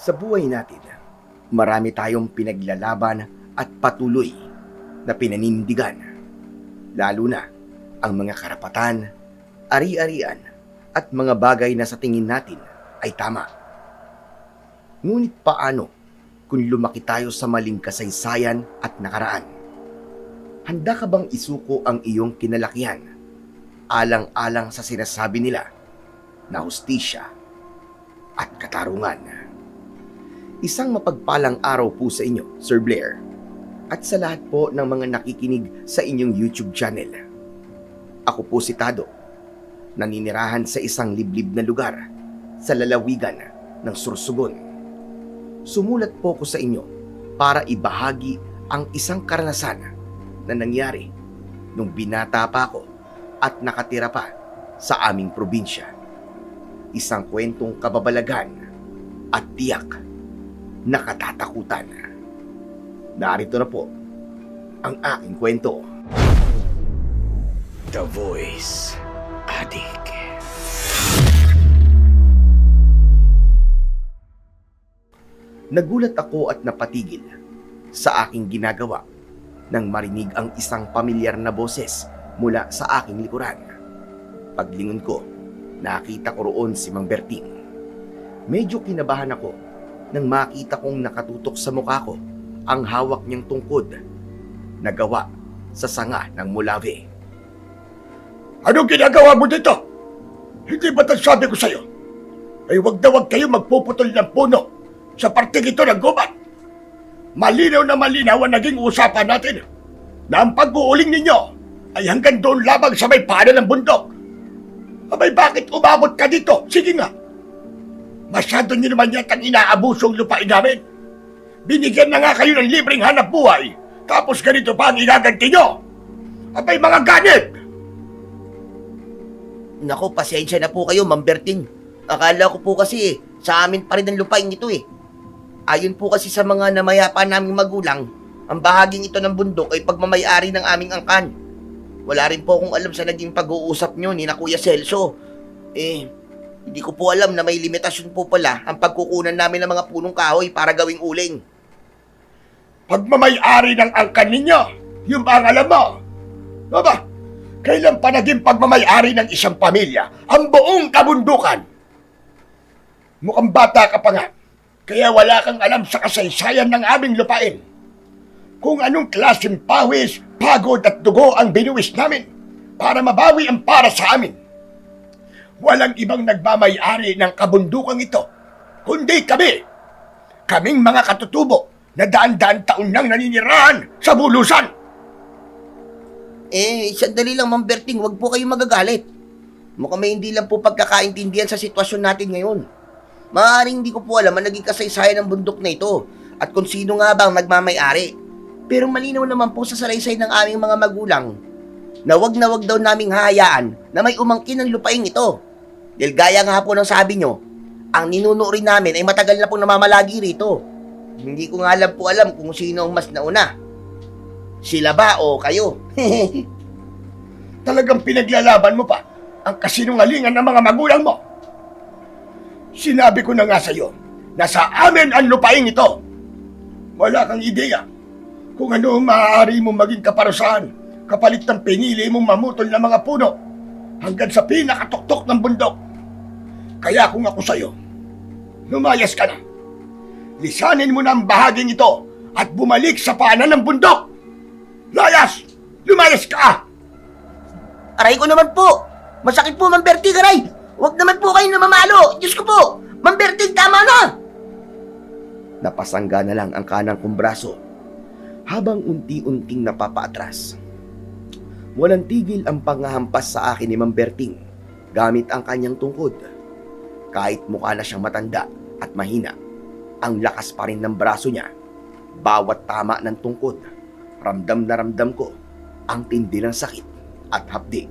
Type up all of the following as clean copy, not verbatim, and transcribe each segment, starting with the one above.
Sa buhay natin, marami tayong pinaglalaban at patuloy na pinanindigan, lalo na ang mga karapatan, ari-arian at mga bagay na sa tingin natin ay tama. Ngunit paano kung lumaki tayo sa maling kasaysayan at nakaraan? Handa ka bang isuko ang iyong kinalakihan alang-alang sa sinasabi nila na hustisya at katarungan? Isang mapagpalang araw po sa inyo, Sir Blair, at sa lahat po ng mga nakikinig sa inyong YouTube channel. Ako po si Tado, naninirahan sa isang liblib na lugar sa lalawigan ng Sursugon. Sumulat po ko sa inyo para ibahagi ang isang karanasan na nangyari nung binata pa ako at nakatira pa sa aming probinsya. Isang kwentong kababalagan at tiyak na katatakutan. Narito na po ang aking kwento. The Voice Addict. Nagulat ako at napatigil sa aking ginagawa nang marinig ang isang pamilyar na boses mula sa aking likuran. Paglingon ko, nakita ko roon si Mang Berting. Medyo kinabahan ako nang makita kong nakatutok sa mukha ko ang hawak niyang tungkod na gawa sa sanga ng mulave. Anong ginagawa mo dito? Hindi ba't sabi ko sa'yo? Ay wag na wag kayo magpuputol ng puno sa parting ito ng gubat. Malinaw na malinaw ang naging usapan natin na ang pag-uuling ninyo ay hanggang doon labang sa may paanan ng bundok. Abay, bakit umabot ka dito? Sige nga. Masyado nyo naman yatang inaabusong lupain namin. Binigyan na nga kayo ng libreng hanap buhay, tapos ganito pa ang inaganti nyo. Abay, mga ganit! Nako, pasensya na po kayo, Ma'am Berting. Akala ko po kasi sa amin pa rin ang lupain ito eh. Ayon po kasi sa mga namayapa naming magulang, ang bahaging ito ng bundok ay pagmamayari ng aming angkan. Wala rin po akong alam sa naging pag-uusap nyo ni na Kuya Celso. Hindi ko po alam na may limitasyon po pala ang pagkukunan namin ng mga punong kahoy para gawing uling. Pagmamayari ng angkan ninyo, yung ba ang alam mo? Aba, kailan pa naging pagmamayari ng isang pamilya ang buong kabundukan? Mukhang bata ka pa nga, kaya wala kang alam sa kasaysayan ng aming lupain. Kung anong klaseng pawis, pagod at dugo ang binuwis namin para mabawi ang para sa amin. Walang ibang nagmamayari ng kabundukan ito, kundi kami. Kaming mga katutubo na daan-daan taon nang naninirahan sa bulusan. Sandali lang, Ma'am Berting, wag po kayong magagalit. Mukhang may hindi lang po pagkakaintindihan sa sitwasyon natin ngayon. Maaaring hindi ko po alam ang naging kasaysayan ng bundok na ito at kung sino nga ba ang nagmamayari. Pero malinaw naman po sa salaysay ng aming mga magulang na wag daw naming hahayaan na may umangkin ng lupaing ito. Dahil gaya nga po ng sabi nyo, ang ninuno rin namin ay matagal na pong namamalagi rito. Hindi ko nga alam kung sino ang mas nauna. Sila ba o kayo? Talagang pinaglalaban mo pa ang kasinungalingan ng mga magulang mo. Sinabi ko na nga sa iyo na sa amin ang lupaing ito. Wala kang ideya kung ano ang maaari mong maging kaparusahan kapalit ng pinili mong mamutol ng mga puno hanggang sa pinakatuktok ng bundok. Kaya kung ako sa iyo, lumayas ka na. Lisanin mo na ang bahaging ito at bumalik sa paanan ng bundok. Layas! Lumayas ka! Aray ko naman po! Masakit po, Ma'am Berting, aray! Huwag naman po kayong namamalo! Diyos ko po! Ma'am Berting, tama na! Napasangga na lang ang kanang kong braso habang unti-unting napapaatras. Walang tigil ang panghahampas sa akin ni Ma'am Berting gamit ang kanyang tungkod. Kahit mukha na siyang matanda at mahina, ang lakas pa rin ng braso niya. Bawat tama ng tungkod, ramdam na ramdam ko ang tindi ng sakit at hapdi.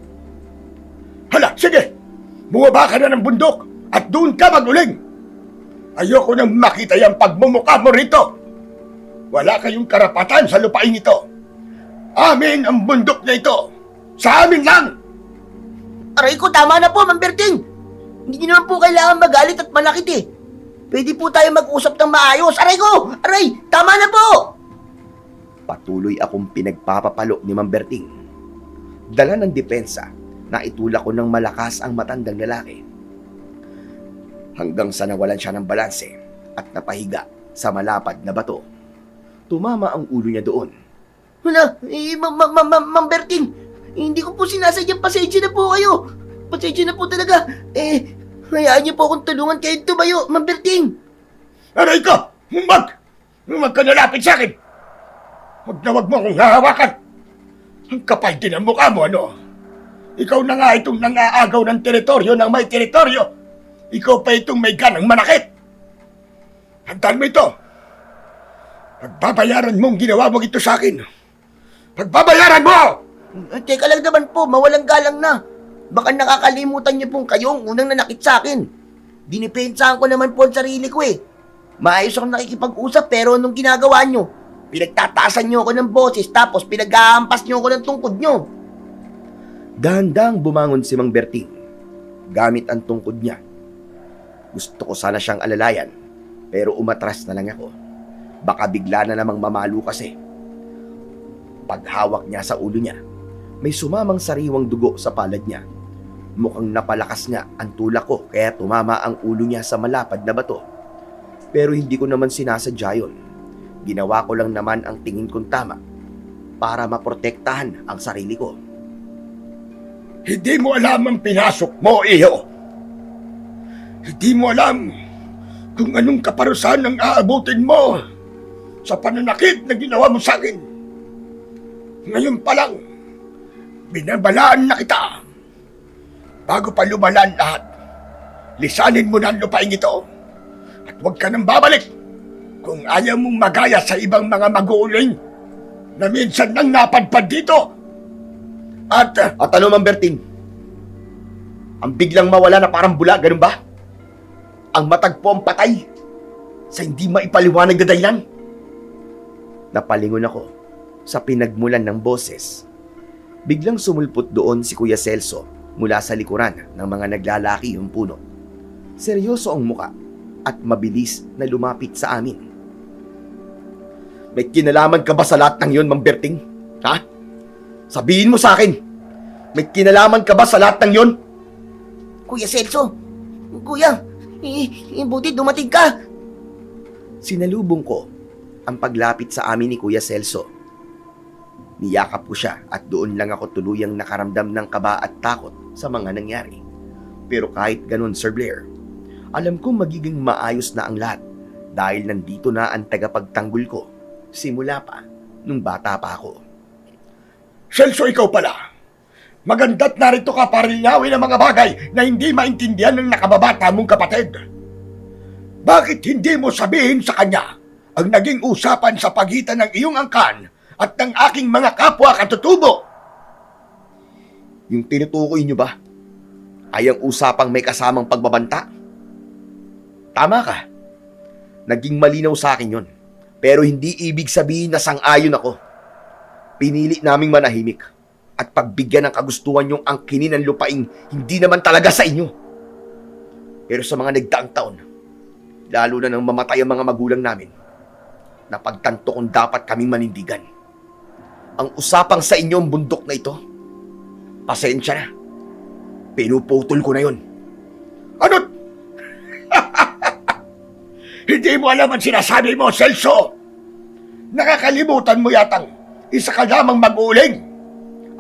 Hala, sige! Bumaba ka na ng bundok at doon ka maguling! Ayoko nang makita yung pagmumukha mo rito! Wala kayong karapatan sa lupain ito! Amin ang bundok na ito! Sa amin lang! Aray ko, tama na po, Ma'am Berting! Hindi naman po kailangan magalit at manakit eh. Pwede po tayo mag-usap ng maayos. Aray ko! Aray! Tama na po! Patuloy akong pinagpapapalo ni Mang Berting. Dala ng depensa na itulak ko ng malakas ang matandang lalaki. Hanggang sa nawalan siya ng balanse at napahiga sa malapad na bato. Tumama ang ulo niya doon. Wala, Ma'am Berting, hindi ko po sinasadyang pasensya na po kayo. Pasensya na po talaga. Hayaan niyo po akong tulungan kayo tumayo, Ma'am Berting. Aray ko! Huwag ka nalapit sa akin! Huwag na huwag mo akong hahawakan! Ang kapal din ang mukha mo, ano? Ikaw na nga itong nangaagaw ng teritoryo ng may teritoryo! Ikaw pa itong may ganang manakit! Handaan mo ito! Pagbabayaran mo ang ginawa mo ito sa akin! Pagbabayaran mo! Teka lang naman po, mawalang galang na. Baka nakakalimutan niyo pong kayong unang nanakit sa akin. Dinipensahan ko naman po ang sarili ko eh. Maayos akong nakikipag-usap pero anong ginagawa niyo? Pinagtataasan niyo ako ng boses tapos pinag-aampas niyo ako ng tungkod niyo. Dahan-dahang bumangon si Mang Berting gamit ang tungkod niya. Gusto ko sana siyang alalayan pero umatras na lang ako. Baka bigla na namang mamalo kasi. Paghawak niya sa ulo niya, may sumamang sariwang dugo sa palad niya. Mukhang napalakas nga ang tulak ko kaya tumama ang ulo niya sa malapad na bato. Pero hindi ko naman sinasadya yun. Ginawa ko lang naman ang tingin kong tama para maprotektahan ang sarili ko. Hindi mo alam ang pinasok mo, iyo. Hindi mo alam kung anong kaparusahan ang aabutin mo sa pananakit na ginawa mo sa akin. Ngayon pa lang, binabalaan na kita. Bago pa lumalan lahat, lisanin mo na ang lupain ito at huwag ka nang babalik kung ayaw mong magaya sa ibang mga mag-uuling na minsan nang napadpad dito. At At ano, Mang Berting? Ang biglang mawala na parang bula, ganun ba? Ang matagpo ang patay sa hindi maipaliwanag na dahilan? Napalingon ako sa pinagmulan ng boses. Biglang sumulpot doon si Kuya Celso mula sa likuran ng mga naglalaki yung puno. Seryoso ang muka at mabilis na lumapit sa amin. May kinalaman ka ba sa lahat ng yon, Mang Berting? Ha? Sabihin mo sa akin, may kinalaman ka ba sa lahat ng yon? Kuya Celso, Kuya, buti dumating ka. Sinalubong ko ang paglapit sa amin ni Kuya Celso. Niyakap ko siya at doon lang ako tuluyang nakaramdam ng kaba at takot sa mga nangyari. Pero kahit ganun, Sir Blair, alam kong magiging maayos na ang lahat dahil nandito na ang tagapagtanggol ko simula pa nung bata pa ako. Celso, ikaw pala. Maganda't narito ka para linawin ang mga bagay na hindi maintindihan ng nakababata mong kapatid. Bakit hindi mo sabihin sa kanya ang naging usapan sa pagitan ng iyong angkan at ng aking mga kapwa katutubo? Yung tinutukoy niyo ba ay ang usapang may kasamang pagbabanta? Tama ka. Naging malinaw sa akin yon. Pero hindi ibig sabihin na sang-ayon ako. Pinili naming manahimik at pagbigyan ng kagustuhan yung angkinin ng lupaing hindi naman talaga sa inyo. Pero sa mga nagdaang taon, lalo na nang mamatay ang mga magulang namin, napagtanto kong dapat kaming manindigan. Ang usapang sa inyo ang bundok na ito, pasensya na. Pinuputol ko na yon. Ano? Hindi mo alam ang sinasabi mo, Celso. Nakakalimutan mo yatang isa ka lamang mag-uuling.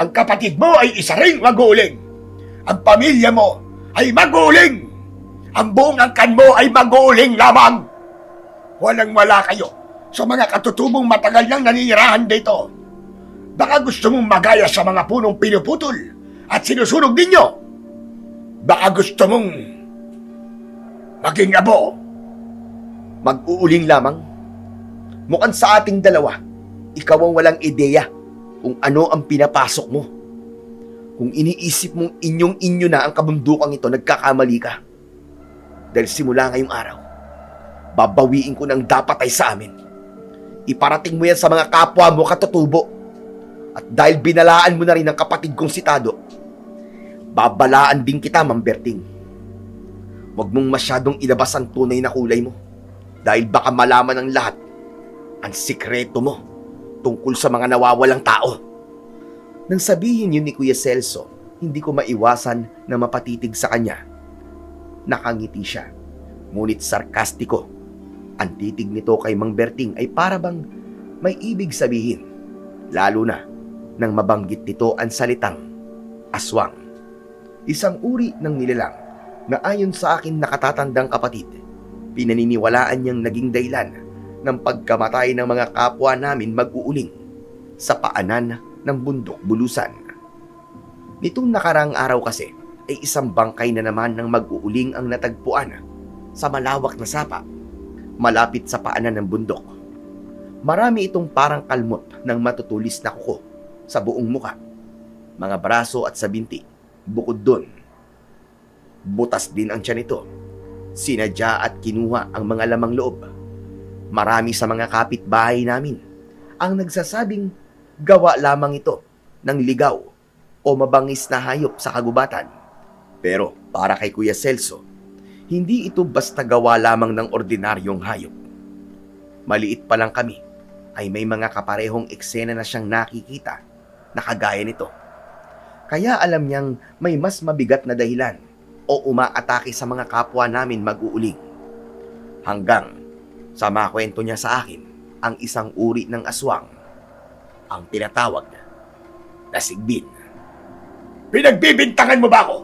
Ang kapatid mo ay isa ring mag-uuling. Ang pamilya mo ay mag-uuling. Ang buong angkan mo ay mag-uuling lamang. Walang-wala kayo sa mga katutubong matagal nang naninirahan dito. Baka gusto mong magaya sa mga punong pinuputol at sinusunog ninyo. Baka gusto mong maging abo. Mag-uuling lamang? Mukhang sa ating dalawa, ikaw ang walang ideya kung ano ang pinapasok mo. Kung iniisip mong inyong-inyo na ang kabundukang ito, nagkakamali ka. Dahil simula ngayong araw, babawiin ko ng dapat ay sa amin. Iparating mo yan sa mga kapwa mo katutubo. At dahil binalaan mo na rin ang kapatid kong si Tado, babalaan din kita, Mang Berting. Huwag mong masyadong ilabas ang tunay na kulay mo dahil baka malaman ng lahat ang sikreto mo tungkol sa mga nawawalang tao. Nang sabihin yun ni Kuya Celso, hindi ko maiwasan na mapatitig sa kanya. Nakangiti siya, ngunit sarkastiko. Ang titig nito kay Mang Berting ay para bang may ibig sabihin, lalo na nang mabanggit nito ang salitang aswang. Isang uri ng nilalang na ayon sa akin nakatatandang kapatid, pinaniniwalaan niyang naging dahilan ng pagkamatay ng mga kapwa namin mag-uuling sa paanan ng bundok bulusan. Nitong nakarang araw kasi ay isang bangkay na naman ng mag-uuling ang natagpuan sa malawak na sapa malapit sa paanan ng bundok. Marami itong parang kalmot ng matutulis na kuko sa buong muka, mga braso at sa binti. Bukod doon, butas din ang tiyan nito. Sinadya at kinuha ang mga lamang loob. Marami sa mga kapitbahay namin ang nagsasabing gawa lamang ito ng ligaw o mabangis na hayop sa kagubatan. Pero para kay Kuya Celso, hindi ito basta gawa lamang ng ordinaryong hayop. Maliit pa lang kami ay may mga kaparehong eksena na siyang nakikita na kagaya nito. Kaya alam niyang may mas mabigat na dahilan o umaatake sa mga kapwa namin mag-uuling. Hanggang sa makwento niya sa akin ang isang uri ng aswang, ang tinatawag na sigbin. Pinagbibintangan mo ba ako?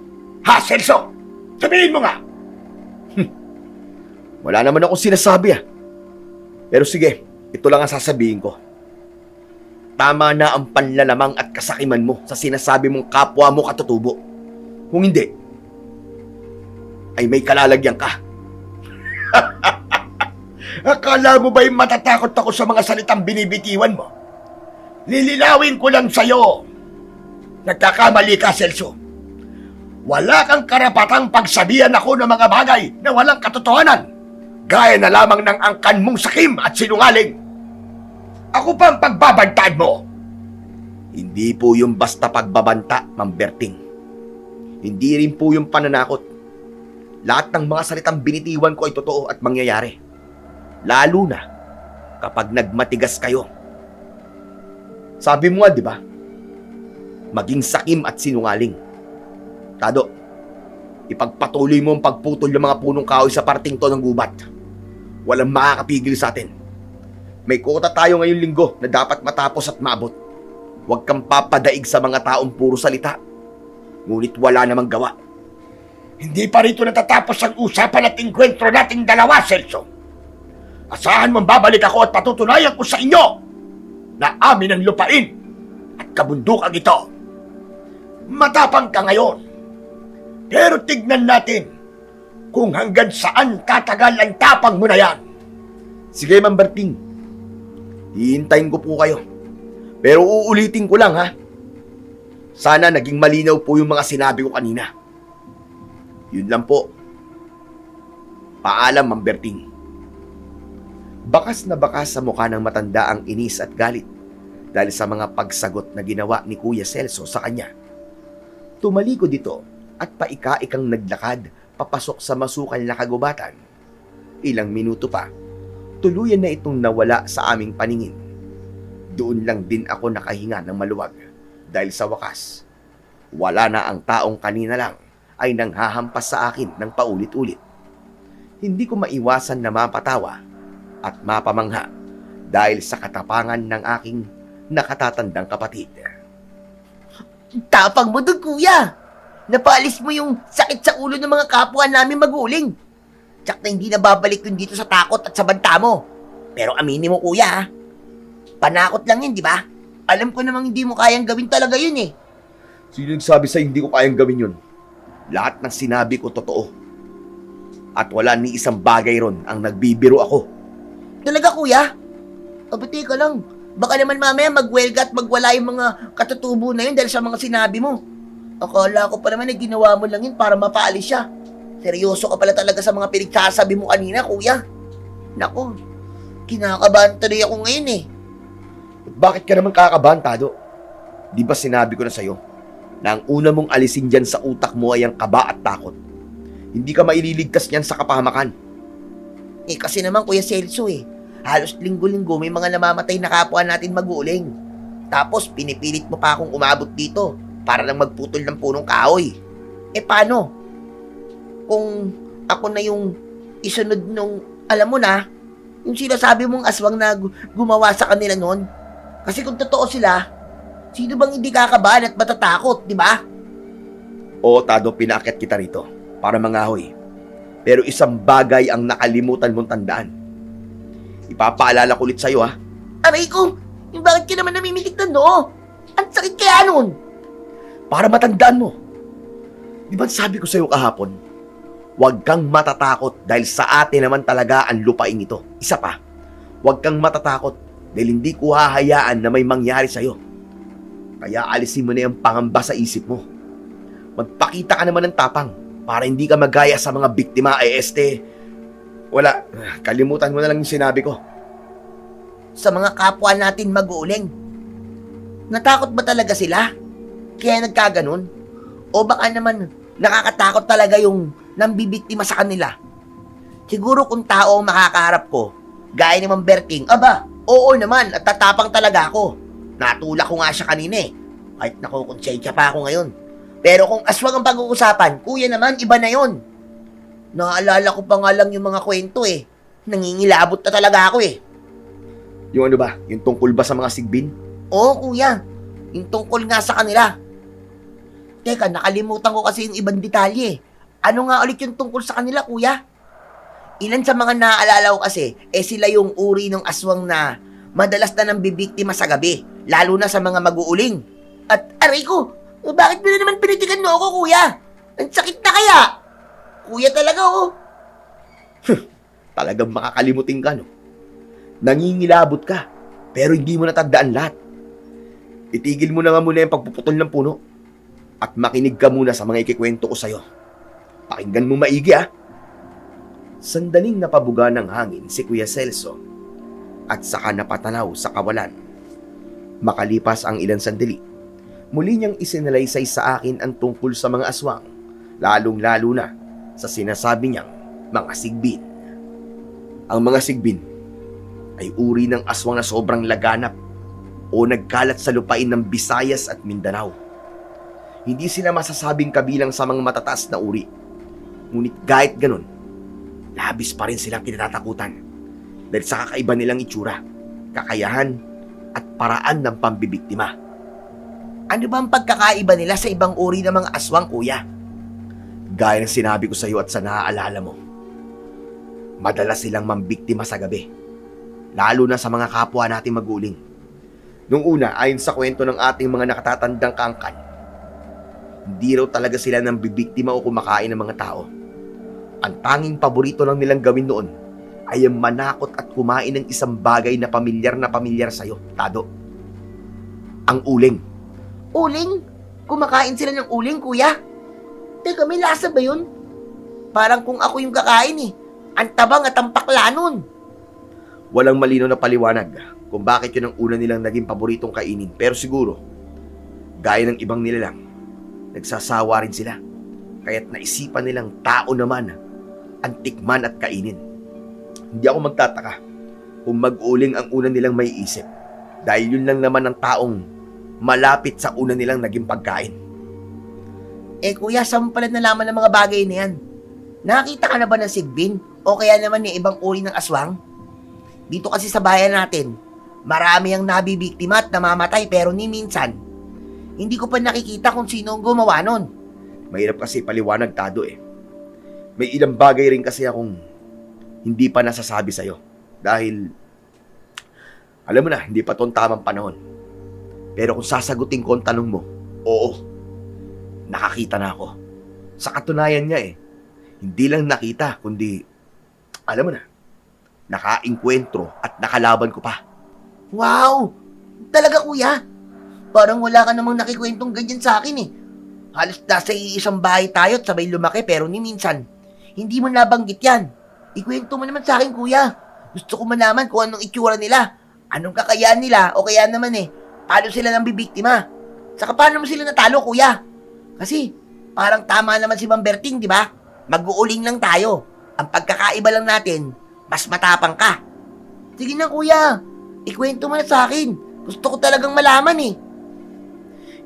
Ha, Celso? Sabihin mo nga! Wala naman akong sinasabi Pero sige, ito lang ang sasabihin ko. Tama na ang panlalamang at kasakiman mo sa sinasabi mong kapwa mo katutubo. Kung hindi, ay may kalalagyan ka. Akala mo ba'y matatakot ako sa mga salitang binibitiwan mo? Lililawin ko lang sa'yo. Nagkakamali ka, Celso. Wala kang karapatang pagsabihan ako ng mga bagay na walang katotohanan. Gaya na lamang ng angkan mong sakim at sinungaling. Ako pa ang pagbabantaan mo. Hindi po yung basta pagbabanta, Mang Berting. Hindi rin po yung pananakot. Lahat ng mga salitang binitiwan ko ay totoo at mangyayari. Lalo na kapag nagmatigas kayo. Sabi mo nga, di ba? Maging sakim at sinungaling. Tado, ipagpatuloy mo ang pagputol ng mga punong kahoy sa parting to ng gubat. Walang makakapigil sa atin. May kota tayo ngayong linggo na dapat matapos at maabot. Huwag kang papadaig sa mga taong puro salita. Ngunit wala namang gawa. Hindi pa rito natatapos ang usapan at engkwentro nating dalawa, Celso. Asahan mong babalik ako at patutunayan ko sa inyo na amin ang lupain at kabundukan ito. Matapang ka ngayon. Pero tignan natin kung hanggang saan tatagal ang tapang mo na yan. Sige, Mang Berting. Hihintayin ko po kayo. Pero uulitin ko lang, ha? Sana naging malinaw po yung mga sinabi ko kanina. Yun lang po. Paalam, Mang Berting. Bakas na bakas sa mukha ng matanda ang inis at galit dahil sa mga pagsagot na ginawa ni Kuya Celso sa kanya. Tumalikod dito at paika-ikang naglakad papasok sa masukal na kagubatan. Ilang minuto pa, tuluyan na itong nawala sa aming paningin. Doon lang din ako nakahinga ng maluwag dahil sa wakas, wala na ang taong kanina lang ay nanghahampas sa akin ng paulit-ulit. Hindi ko maiwasan na mapatawa at mapamangha dahil sa katapangan ng aking nakatatandang kapatid. Tapang mo doon, kuya. Napaalis mo yung sakit sa ulo ng mga kapwa namin maguling. Tsak na hindi na babalik yun dito sa takot at sa banta mo. Pero aminin mo, kuya, ha? Panakot lang yun, di ba? Alam ko namang hindi mo kayang gawin talaga yun eh. Sino nagsabi sa hindi ko kayang gawin yun? Lahat ng sinabi ko totoo. At wala ni isang bagay ron ang nagbibiro ako. Talaga, kuya? Abati ka lang. Baka naman mamaya magwelga at magwala yung mga katutubo na yun dahil sa mga sinabi mo. Akala ko pa naman na ginawa mo lang yun para mapaalis siya. Seryoso ka pala talaga sa mga pinagsasabi mo kanina, kuya. Nako, kinakabahan tuloy ako ngayon eh. Bakit ka naman kakabahan, Tado? Di ba sinabi ko na sa'yo na ang una mong alisin dyan sa utak mo ay ang kaba at takot? Hindi ka maililigtas niyan sa kapahamakan. Eh kasi naman Kuya Celso halos linggo-linggo may mga namamatay na kapwa natin maguling. Tapos pinipilit mo pa akong umabot dito para lang magputol ng punong kahoy. Eh paano? Kung ako na yung isunod nung, alam mo na, yung sinasabi mong aswang na gumawa sa kanila noon. Kasi kung totoo sila, sino bang hindi kakabahan at matatakot, di ba? Oo, Tado, pinaakyat kita rito para mangahoy. Pero isang bagay ang nakalimutan mong tandaan. Ipapaalala ko ulit sa'yo, ha? Aray ko, yung bakit ka naman namimilik na no? Ang sakit kaya nun. Para matandaan mo. Di ba sabi ko sa'yo kahapon, huwag kang matatakot dahil sa atin naman talaga ang lupaing ito. Isa pa, huwag kang matatakot dahil hindi ko hahayaan na may mangyari sa'yo. Kaya alisin mo na yung pangamba sa isip mo. Magpakita ka naman ng tapang para hindi ka magaya sa mga biktima. Wala, kalimutan mo na lang yung sinabi ko. Sa mga kapwa natin mag-uuling. Natakot ba talaga sila? Kaya nagkaganon? O baka naman nakakatakot talaga yung nambibiktima sa kanila? Siguro kung tao ang makakaharap ko, gaya ni Ma'am Berting, aba, oo naman at tatapang talaga ako. Natulak ko nga siya kanina kahit nakukonsensya pa ako ngayon. Pero kung aswang ang pag-uusapan, kuya naman, iba na yon. Naalala ko pa nga lang yung mga kwento Nangingilabot na talaga ako Yung ano ba? Yung tungkol ba sa mga sigbin? Oo, kuya. Yung tungkol nga sa kanila. Teka, nakalimutan ko kasi yung ibang detalye. Ano nga ulit yung tungkol sa kanila, kuya? Ilan sa mga naaalala ko kasi, sila yung uri ng aswang na madalas na nang bibiktima sa gabi, lalo na sa mga mag-uuling. At aray ko, bakit mo na naman pinitikan mo ako, kuya? Ang sakit na kaya? Kuya talaga, Talagang makakalimutin ka, no? Nangingilabot ka, pero hindi mo natandaan lahat. Itigil mo na nga muna yung pagpuputol ng puno at makinig ka muna sa mga ikikwento ko sa'yo. Pakinggan mo maigi, ha? Sandaling napabuga ng hangin si Kuya Celso at saka napatanaw sa kawalan. Makalipas ang ilang sandali, muli niyang isinalaysay sa akin ang tungkol sa mga aswang, lalong-lalo na sa sinasabi niyang mga sigbin. Ang mga sigbin ay uri ng aswang na sobrang laganap o nagkalat sa lupain ng Visayas at Mindanao. Hindi sila masasabing kabilang sa mga matataas na uri. Ngunit kahit ganun, labis pa rin silang kinatatakutan dahil sa kakaiba nilang itsura, kakayahan at paraan ng pambibiktima. Ano ba ang pagkakaiba nila sa ibang uri ng mga aswang, kuya? Gaya ng sinabi ko sa iyo at sa naaalala mo, madalas silang mambiktima sa gabi, lalo na sa mga kapwa nating maguling. Nung una, ayon sa kwento ng ating mga nakatatandang kaangkan, hindi raw talaga sila nang bibiktima o kumakain ng mga tao. Ang tanging paborito lang nilang gawin noon ay ang manakot at kumain ng isang bagay na pamilyar sa'yo, Tado. Ang uling. Uling? Kumakain sila ng uling, kuya? Teka, may lasa ba yun? Parang kung ako yung kakain Ang tabang at ang pakla nun. Walang malinaw na paliwanag kung bakit yun ang una nilang naging paboritong kainin. Pero siguro, gaya ng ibang nilalang, nagsasawa rin sila. Kaya't naisipan nilang tao naman ang tikman at kainin. Hindi ako magtataka kung mag-uling ang una nilang may isip. Dahil yun lang naman ang taong malapit sa una nilang naging pagkain. Kuya, saan mo pala nalaman ng mga bagay na yan? Nakakita ka na ba ng sigbin? O kaya naman ibang uri ng aswang? Dito kasi sa bayan natin, marami ang nabibiktima at namamatay pero ni minsan, hindi ko pa nakikita kung sino ang gumawa nun. Mahirap kasi paliwanag, Tado May ilang bagay rin kasi akong hindi pa nasasabi sa'yo. Dahil, alam mo na, hindi pa itong tamang panahon. Pero kung sasagutin ko ang tanong mo, oo, nakakita na ako. Sa katunayan niya hindi lang nakita, kundi, alam mo na, nakainkwentro at nakalaban ko pa. Wow! Talaga, kuya? Parang wala ka namang nakikwentong ganyan sa akin Halos nasa iisang bahay tayo at sabay lumaki pero ni minsan, hindi mo nabanggit yan. Ikwento mo naman sa akin, kuya. Gusto ko malaman kung anong itsura nila, anong kakayahan nila o kaya naman paano sila nang bibiktima. Saka paano mo sila natalo, kuya? Kasi parang tama naman si Ma'am Berting, di ba? Mag-uuling lang tayo. Ang pagkakaiba lang natin, mas matapang ka. Sige na kuya, ikwento mo na sa akin. Gusto ko talagang malaman eh.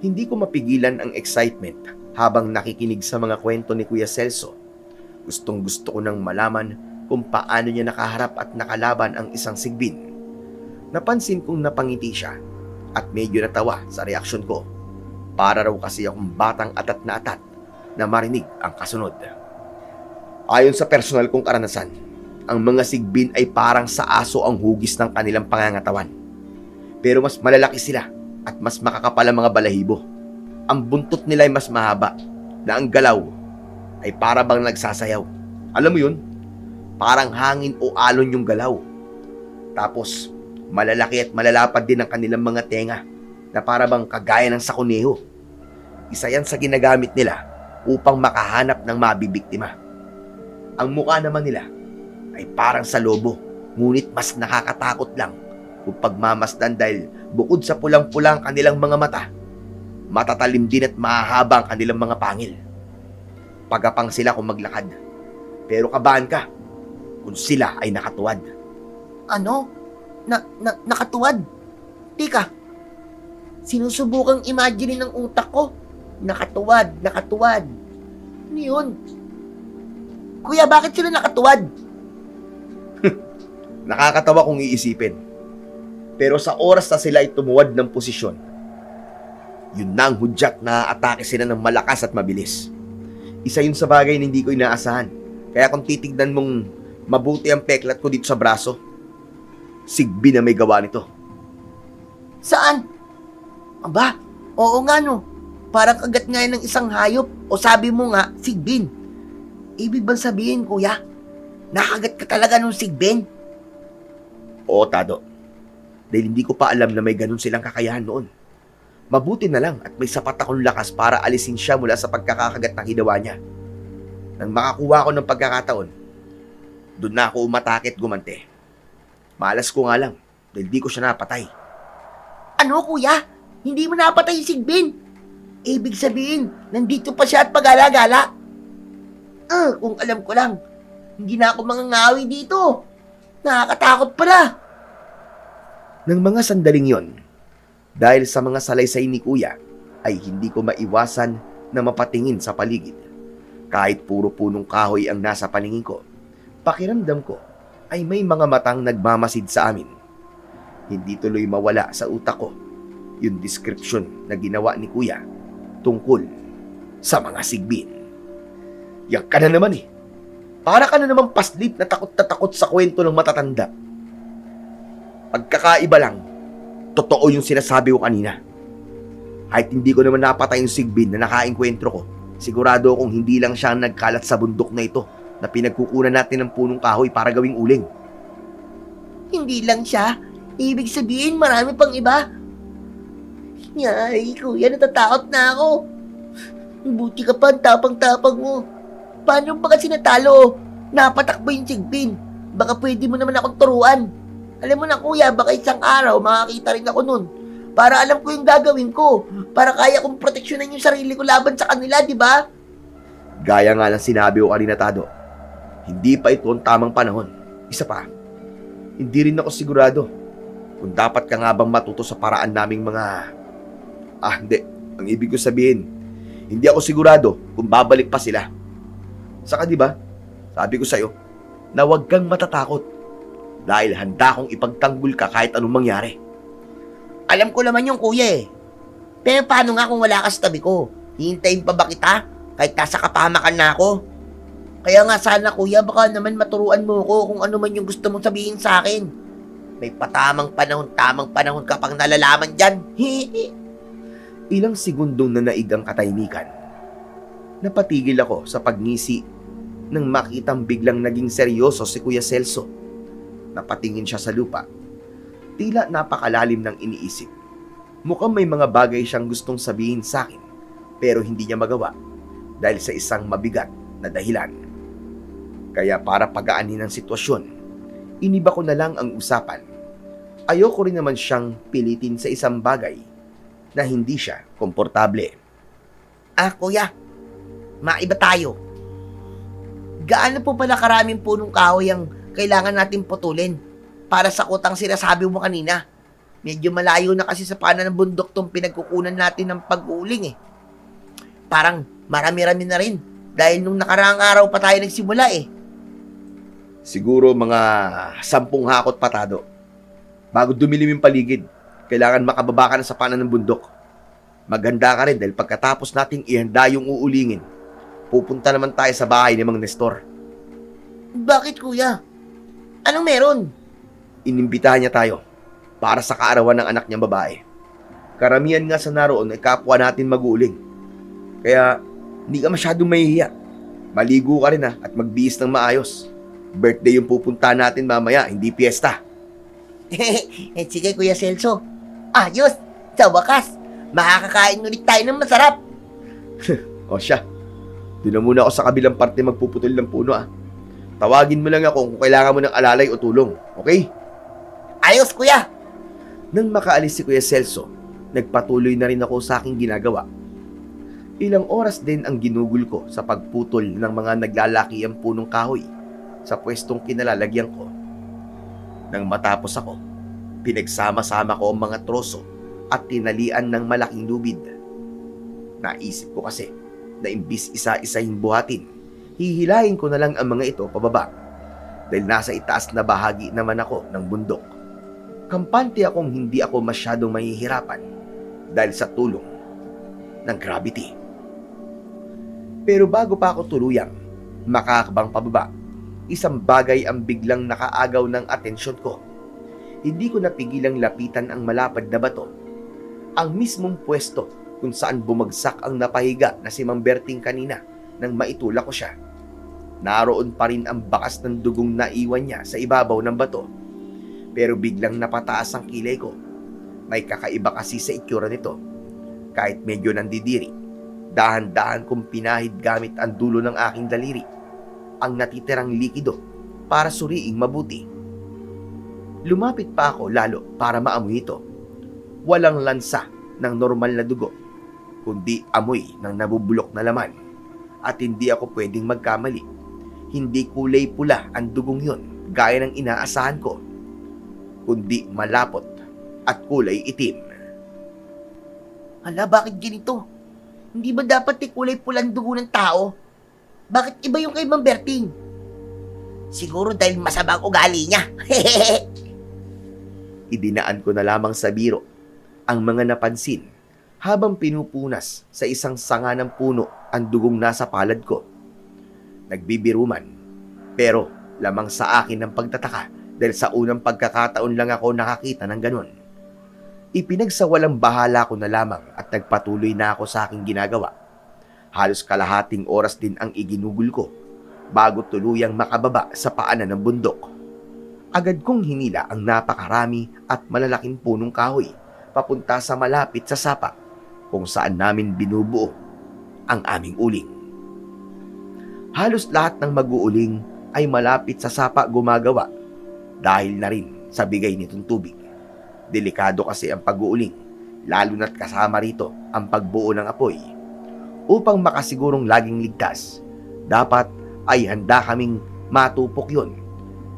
Hindi ko mapigilan ang excitement habang nakikinig sa mga kwento ni Kuya Celso. Gustong gusto ko nang malaman kung paano niya nakaharap at nakalaban ang isang sigbin. Napansin kong napangiti siya at medyo natawa sa reaksyon ko. Para raw kasi akong batang atat na marinig ang kasunod. Ayon sa personal kong karanasan, ang mga sigbin ay parang sa aso ang hugis ng kanilang pangangatawan. Pero mas malalaki sila at mas makakapal ang mga balahibo. Ang buntot nila ay mas mahaba na ang galaw ay para bang nagsasayaw. Alam mo yun? Parang hangin o alon yung galaw. Tapos, malalaki at malalapad din ang kanilang mga tenga na para bang kagaya ng sakuneho. Isa yan sa ginagamit nila upang makahanap ng mabibiktima. Ang mukha naman nila ay parang sa lobo, ngunit mas nakakatakot lang kung pagmamasdan dahil bukod sa pulang-pulang kanilang mga mata, matatalim din at mahahaba ang kanilang mga pangil. Pagapang sila kung maglakad, pero kabahan ka kung sila ay nakatuwad. Ano? Nakatuwad? Tika, sinusubukang imagine ng utak ko. Nakatuwad. Ano yun? Kuya, bakit sila nakatuwad? Nakakatawa kung iisipin. Pero sa oras na sila ay tumuwad ng posisyon, yun na ang hudyat na atake sila ng malakas at mabilis. Isa yun sa bagay na hindi ko inaasahan. Kaya kung titignan mong mabuti ang peklat ko dito sa braso, sigbi na may gawa nito. Saan? Aba, oo nga no. Parang kagat nga yan ng isang hayop. O sabi mo nga, sigbin. Ibig bang sabihin, kuya, nakagat ka talaga ng sigbin? Oo, Tado. Dahil hindi ko pa alam na may ganun silang kakayahan noon. Mabuti na lang at may sapat akong lakas para alisin siya mula sa pagkakakagat ng ginawa niya. Nang makakuha ko ng pagkakataon, doon na ako umatake at gumante. Malas ko nga lang dahil di ko siya napatay. Ano, kuya? Hindi mo napatay yung sigbin? Ibig sabihin, nandito pa siya at pag-alagala. Kung alam ko lang, hindi na ako mangangawi dito. Nakakatakot pala. Nang mga sandaling yon, dahil sa mga salaysay ni Kuya, ay hindi ko maiwasan na mapatingin sa paligid. Kahit puro punong kahoy ang nasa paningin ko, pakiramdam ko ay may mga matang nagmamasid sa amin. Hindi tuloy mawala sa utak ko yung description na ginawa ni Kuya tungkol sa mga sigbin. Yak ka na naman eh. Para ka na naman paslit na takot sa kwento ng matatanda. Pagkakaiba lang, totoo yung sinasabi ko kanina. Kahit hindi ko naman napatay yung sigbin na nakaengkwentro ko, sigurado akong hindi lang siya nagkalat sa bundok na ito na pinagkukunan natin ng punong kahoy para gawing uling. Hindi lang siya. Ibig sabihin, marami pang iba. Ay, kuya, natatakot na ako. Buti ka pa, ang tapang-tapang mo. Paano ba kasi natalo? Napatakbo yung sigbin. Baka pwede mo naman akong turuan. Alam mo na kuya, baka isang araw makakita rin ako nun. Para alam ko yung gagawin ko. Para kaya kong proteksyonan yung sarili ko laban sa kanila, di ba? Gaya nga lang sinabi ko kanina, Tado. Hindi pa ito ang tamang panahon. Isa pa, hindi rin ako sigurado kung dapat ka nga bang matuto sa paraan naming mga... hindi. Ang ibig ko sabihin, hindi ako sigurado kung babalik pa sila. Saka di ba, sabi ko sa'yo, na huwag kang matatakot dahil handa kong ipagtanggol ka kahit anong mangyari. Alam ko naman yung kuya eh. Pero paano nga kung wala ka sa tabi ko? Hihintayin pa ba kita? Kahit nasa kapahamakan na ako? Kaya nga sana kuya, baka naman maturuan mo ko kung ano man yung gusto mong sabihin sa akin. May tamang panahon ka pang nalalaman dyan. Ilang segundong nanaig ang katahimikan. Napatigil ako sa pagngisi nang makitang biglang naging seryoso si Kuya Celso. Napatingin siya sa lupa. Tila napakalalim ng iniisip. Mukhang may mga bagay siyang gustong sabihin sa akin pero hindi niya magawa dahil sa isang mabigat na dahilan. Kaya para pagaanin ang sitwasyon, iniba ko na lang ang usapan. Ayoko rin naman siyang pilitin sa isang bagay na hindi siya komportable. Kuya, maiba tayo. gaano po pala karaming punong kahoy ang kailangan natin putulin para sa kutang sinasabi mo kanina? Medyo malayo na kasi sa paanan ng bundok tong pinagkukunan natin ng pag-uuling eh. Parang marami-rami na rin dahil nung nakaraang araw pa tayo nagsimula eh. Siguro mga 10 hakot patado. Bago dumilim yung paligid, kailangan makababa ka na sa paanan ng bundok. Maghanda ka rin dahil pagkatapos nating ihanda yung uulingin, pupunta naman tayo sa bahay ni Mang Nestor. Bakit kuya? Anong meron? Inimbitahan niya tayo para sa kaarawan ng anak niyang babae. Karamihan nga sa naroon ay kapwa natin mag-uuling. Kaya hindi ka masyadong mahihiya. Maligo ka rin at magbihis ng maayos. Birthday yung pupunta natin mamaya, hindi piyesta. Sige Kuya Celso. Ayos! Sa wakas, makakakain ulit tayo ng masarap. O siya, doon na muna ako sa kabilang parte magpuputol ng puno Tawagin mo lang ako kung kailangan mo ng alalay o tulong, okay? Ayos Kuya! Nang makaalis si Kuya Celso, nagpatuloy na rin ako sa aking ginagawa. Ilang oras din ang ginugol ko sa pagputol ng mga naglalaki ang punong kahoy sa pwestong kinalalagyan ko. Nang matapos ako, pinagsama-sama ko ang mga troso at tinalian ng malaking lubid. Naisip ko kasi na imbis isa-isahin buhatin, hihilahin ko na lang ang mga ito pababa dahil nasa itaas na bahagi naman ako ng bundok. Kampante akong hindi ako masyadong mahihirapan dahil sa tulong ng gravity. Pero bago pa ako tuluyang makakabang pababa, isang bagay ang biglang nakaagaw ng atensyon ko. Hindi ko napigilang lapitan ang malapad na bato. Ang mismong pwesto kung saan bumagsak ang napahiga na si Mang Berting kanina nang maitulak ko siya. Naroon pa rin ang bakas ng dugong naiwan niya sa ibabaw ng bato. Pero biglang napataas ang kilay ko. May kakaiba kasi sa itsura nito. Kahit medyo nandidiri, dahan-dahan kong pinahid gamit ang dulo ng aking daliri ang natitirang likido para suriing mabuti. Lumapit pa ako lalo para maamoy ito. Walang lansa ng normal na dugo, kundi amoy ng nabubulok na laman. At hindi ako pwedeng magkamali. Hindi kulay pula ang dugong yun gaya ng inaasahan ko, kundi malapot at kulay itim. Hala, bakit ganito? Hindi ba dapat kulay pulang dugo ng tao? Bakit iba yung kay Mang Berting? Siguro dahil masamang ugali niya. Idinaan ko na lamang sa biro ang mga napansin habang pinupunas sa isang sanga ng puno ang dugong nasa palad ko. Nagbibiro man, pero lamang sa akin ng pagtataka dahil sa unang pagkakataon lang ako nakakita ng ganun. Ipinagsawalang bahala ko na lamang at nagpatuloy na ako sa aking ginagawa. Halos kalahating oras din ang iginugol ko bago tuluyang makababa sa paanan ng bundok. Agad kong hinila ang napakarami at malalaking punong kahoy papunta sa malapit sa sapa kung saan namin binubuo ang aming uling. Halos lahat ng mag-uuling ay malapit sa sapa gumagawa dahil na rin sa bigay nitong tubig. Delikado kasi ang pag-uuling, lalo na't kasama rito ang pagbuo ng apoy. Upang makasigurong laging ligtas, dapat ay handa kaming matupok yon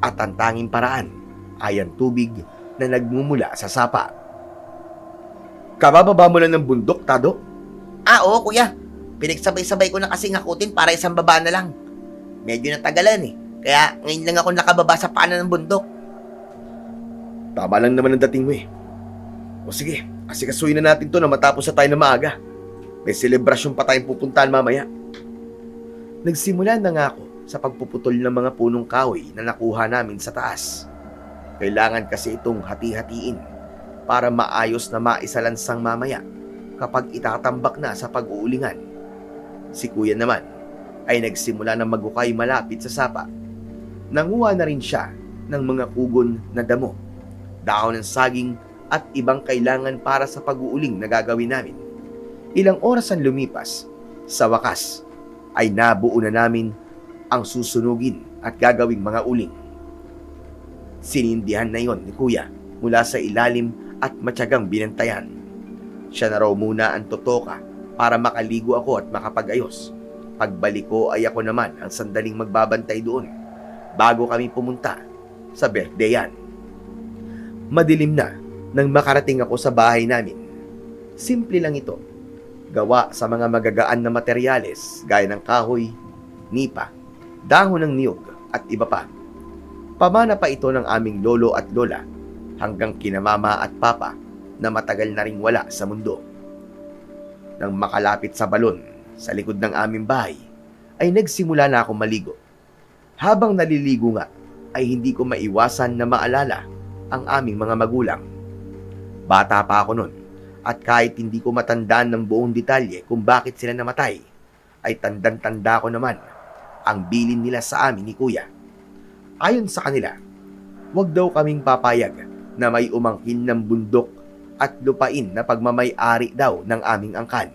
at ang tanging paraan ay ang tubig na nagmumula sa sapa. Kabababa mo lang ng bundok, Tado? Oo, kuya. Pinagsabay-sabay ko na kasi ngakutin para isang baba na lang. Medyo natagalan kaya ngayon lang ako nakababa sa paanan ng bundok. Tama lang naman ang dating mo O sige, asikasuhin na natin to na matapos na tayo na maaga. May selebrasyon pa tayong pupuntahan mamaya. Nagsimula na nga ako sa pagpuputol ng mga punong kahoy na nakuha namin sa taas. Kailangan kasi itong hati-hatiin para maayos na maisalansang mamaya kapag itatambak na sa pag-uulingan. Si kuya naman ay nagsimula na magukay malapit sa sapa. Nanguha na rin siya ng mga kugon na damo, dahon ng saging at ibang kailangan para sa pag-uuling na gagawin namin. Ilang oras ang lumipas, sa wakas ay nabuo na namin ang susunugin at gagawing mga uling. Sinindihan na yon ni kuya mula sa ilalim at matyagang binantayan. Siya na raw muna ang totoka para makaligo ako at makapag-ayos. Pagbalik ko ay ako naman ang sandaling magbabantay doon bago kami pumunta sa birthdayan. Madilim na nang makarating ako sa bahay namin. Simple lang ito. Gawa sa mga magagaan na materyales gaya ng kahoy, nipa, dahon ng niyog at iba pa. Pamana pa ito ng aming lolo at lola hanggang kina mama at papa na matagal na ring wala sa mundo. Nang makalapit sa balon sa likod ng aming bahay, ay nagsimula na akong maligo. Habang naliligo nga, ay hindi ko maiwasan na maalala ang aming mga magulang. Bata pa ako noon, at kahit hindi ko matandaan ng buong detalye kung bakit sila namatay, ay tandang-tanda ko naman ang bilin nila sa amin ni Kuya. Ayon sa kanila, wag daw kaming papayag na may umangkin ng bundok at lupain na pagmamay-ari daw ng aming angkan.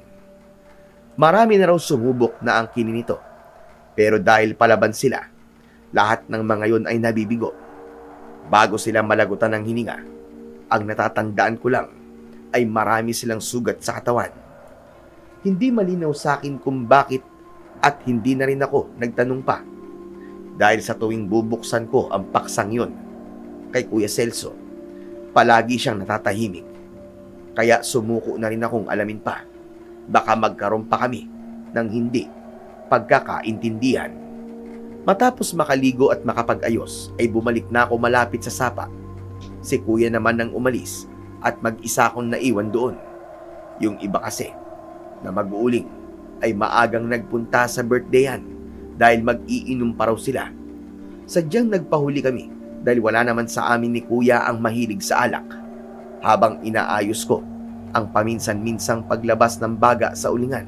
Marami na raw sumubok na angkinin nito, pero dahil palaban sila, lahat ng mga yon ay nabibigo. Bago sila malagutan ng hininga, ang natatandaan ko lang ay marami silang sugat sa katawan. Hindi malinaw sa akin kung bakit at hindi na rin ako nagtanong pa. Dahil sa tuwing bubuksan ko ang paksang yon kay Kuya Celso, palagi siyang natatahimik. Kaya sumuko na rin akong alamin pa. Baka magkaroon pa kami ng hindi pagkakaintindihan. Matapos makaligo at makapag-ayos, ay bumalik na ako malapit sa sapa. Si Kuya naman nang umalis at mag-isa akong naiwan doon. Yung iba kasi na mag-uuling ay maagang nagpunta sa birthdayan dahil mag-iinom pa raw sila. Sadyang nagpahuli kami dahil wala naman sa amin ni Kuya ang mahilig sa alak. Habang inaayos ko ang paminsan-minsang paglabas ng baga sa ulingan,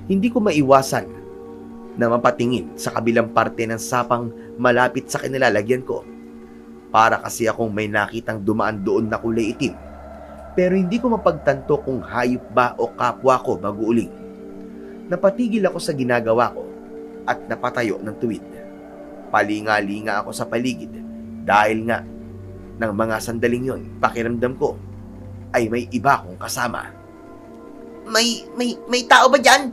hindi ko maiwasan na mapatingin sa kabilang parte ng sapang malapit sa kinilalagyan ko. Para kasi akong may nakitang dumaan doon na kulay itim, pero hindi ko mapagtanto kung hayop ba o kapwa ko mag-uuling. Napatigil ako sa ginagawa ko at napatayo ng tuwid. Palinga-linga ako sa paligid dahil nga ng mga sandaling yon, pakiramdam ko ay may iba akong kasama. May tao ba dyan?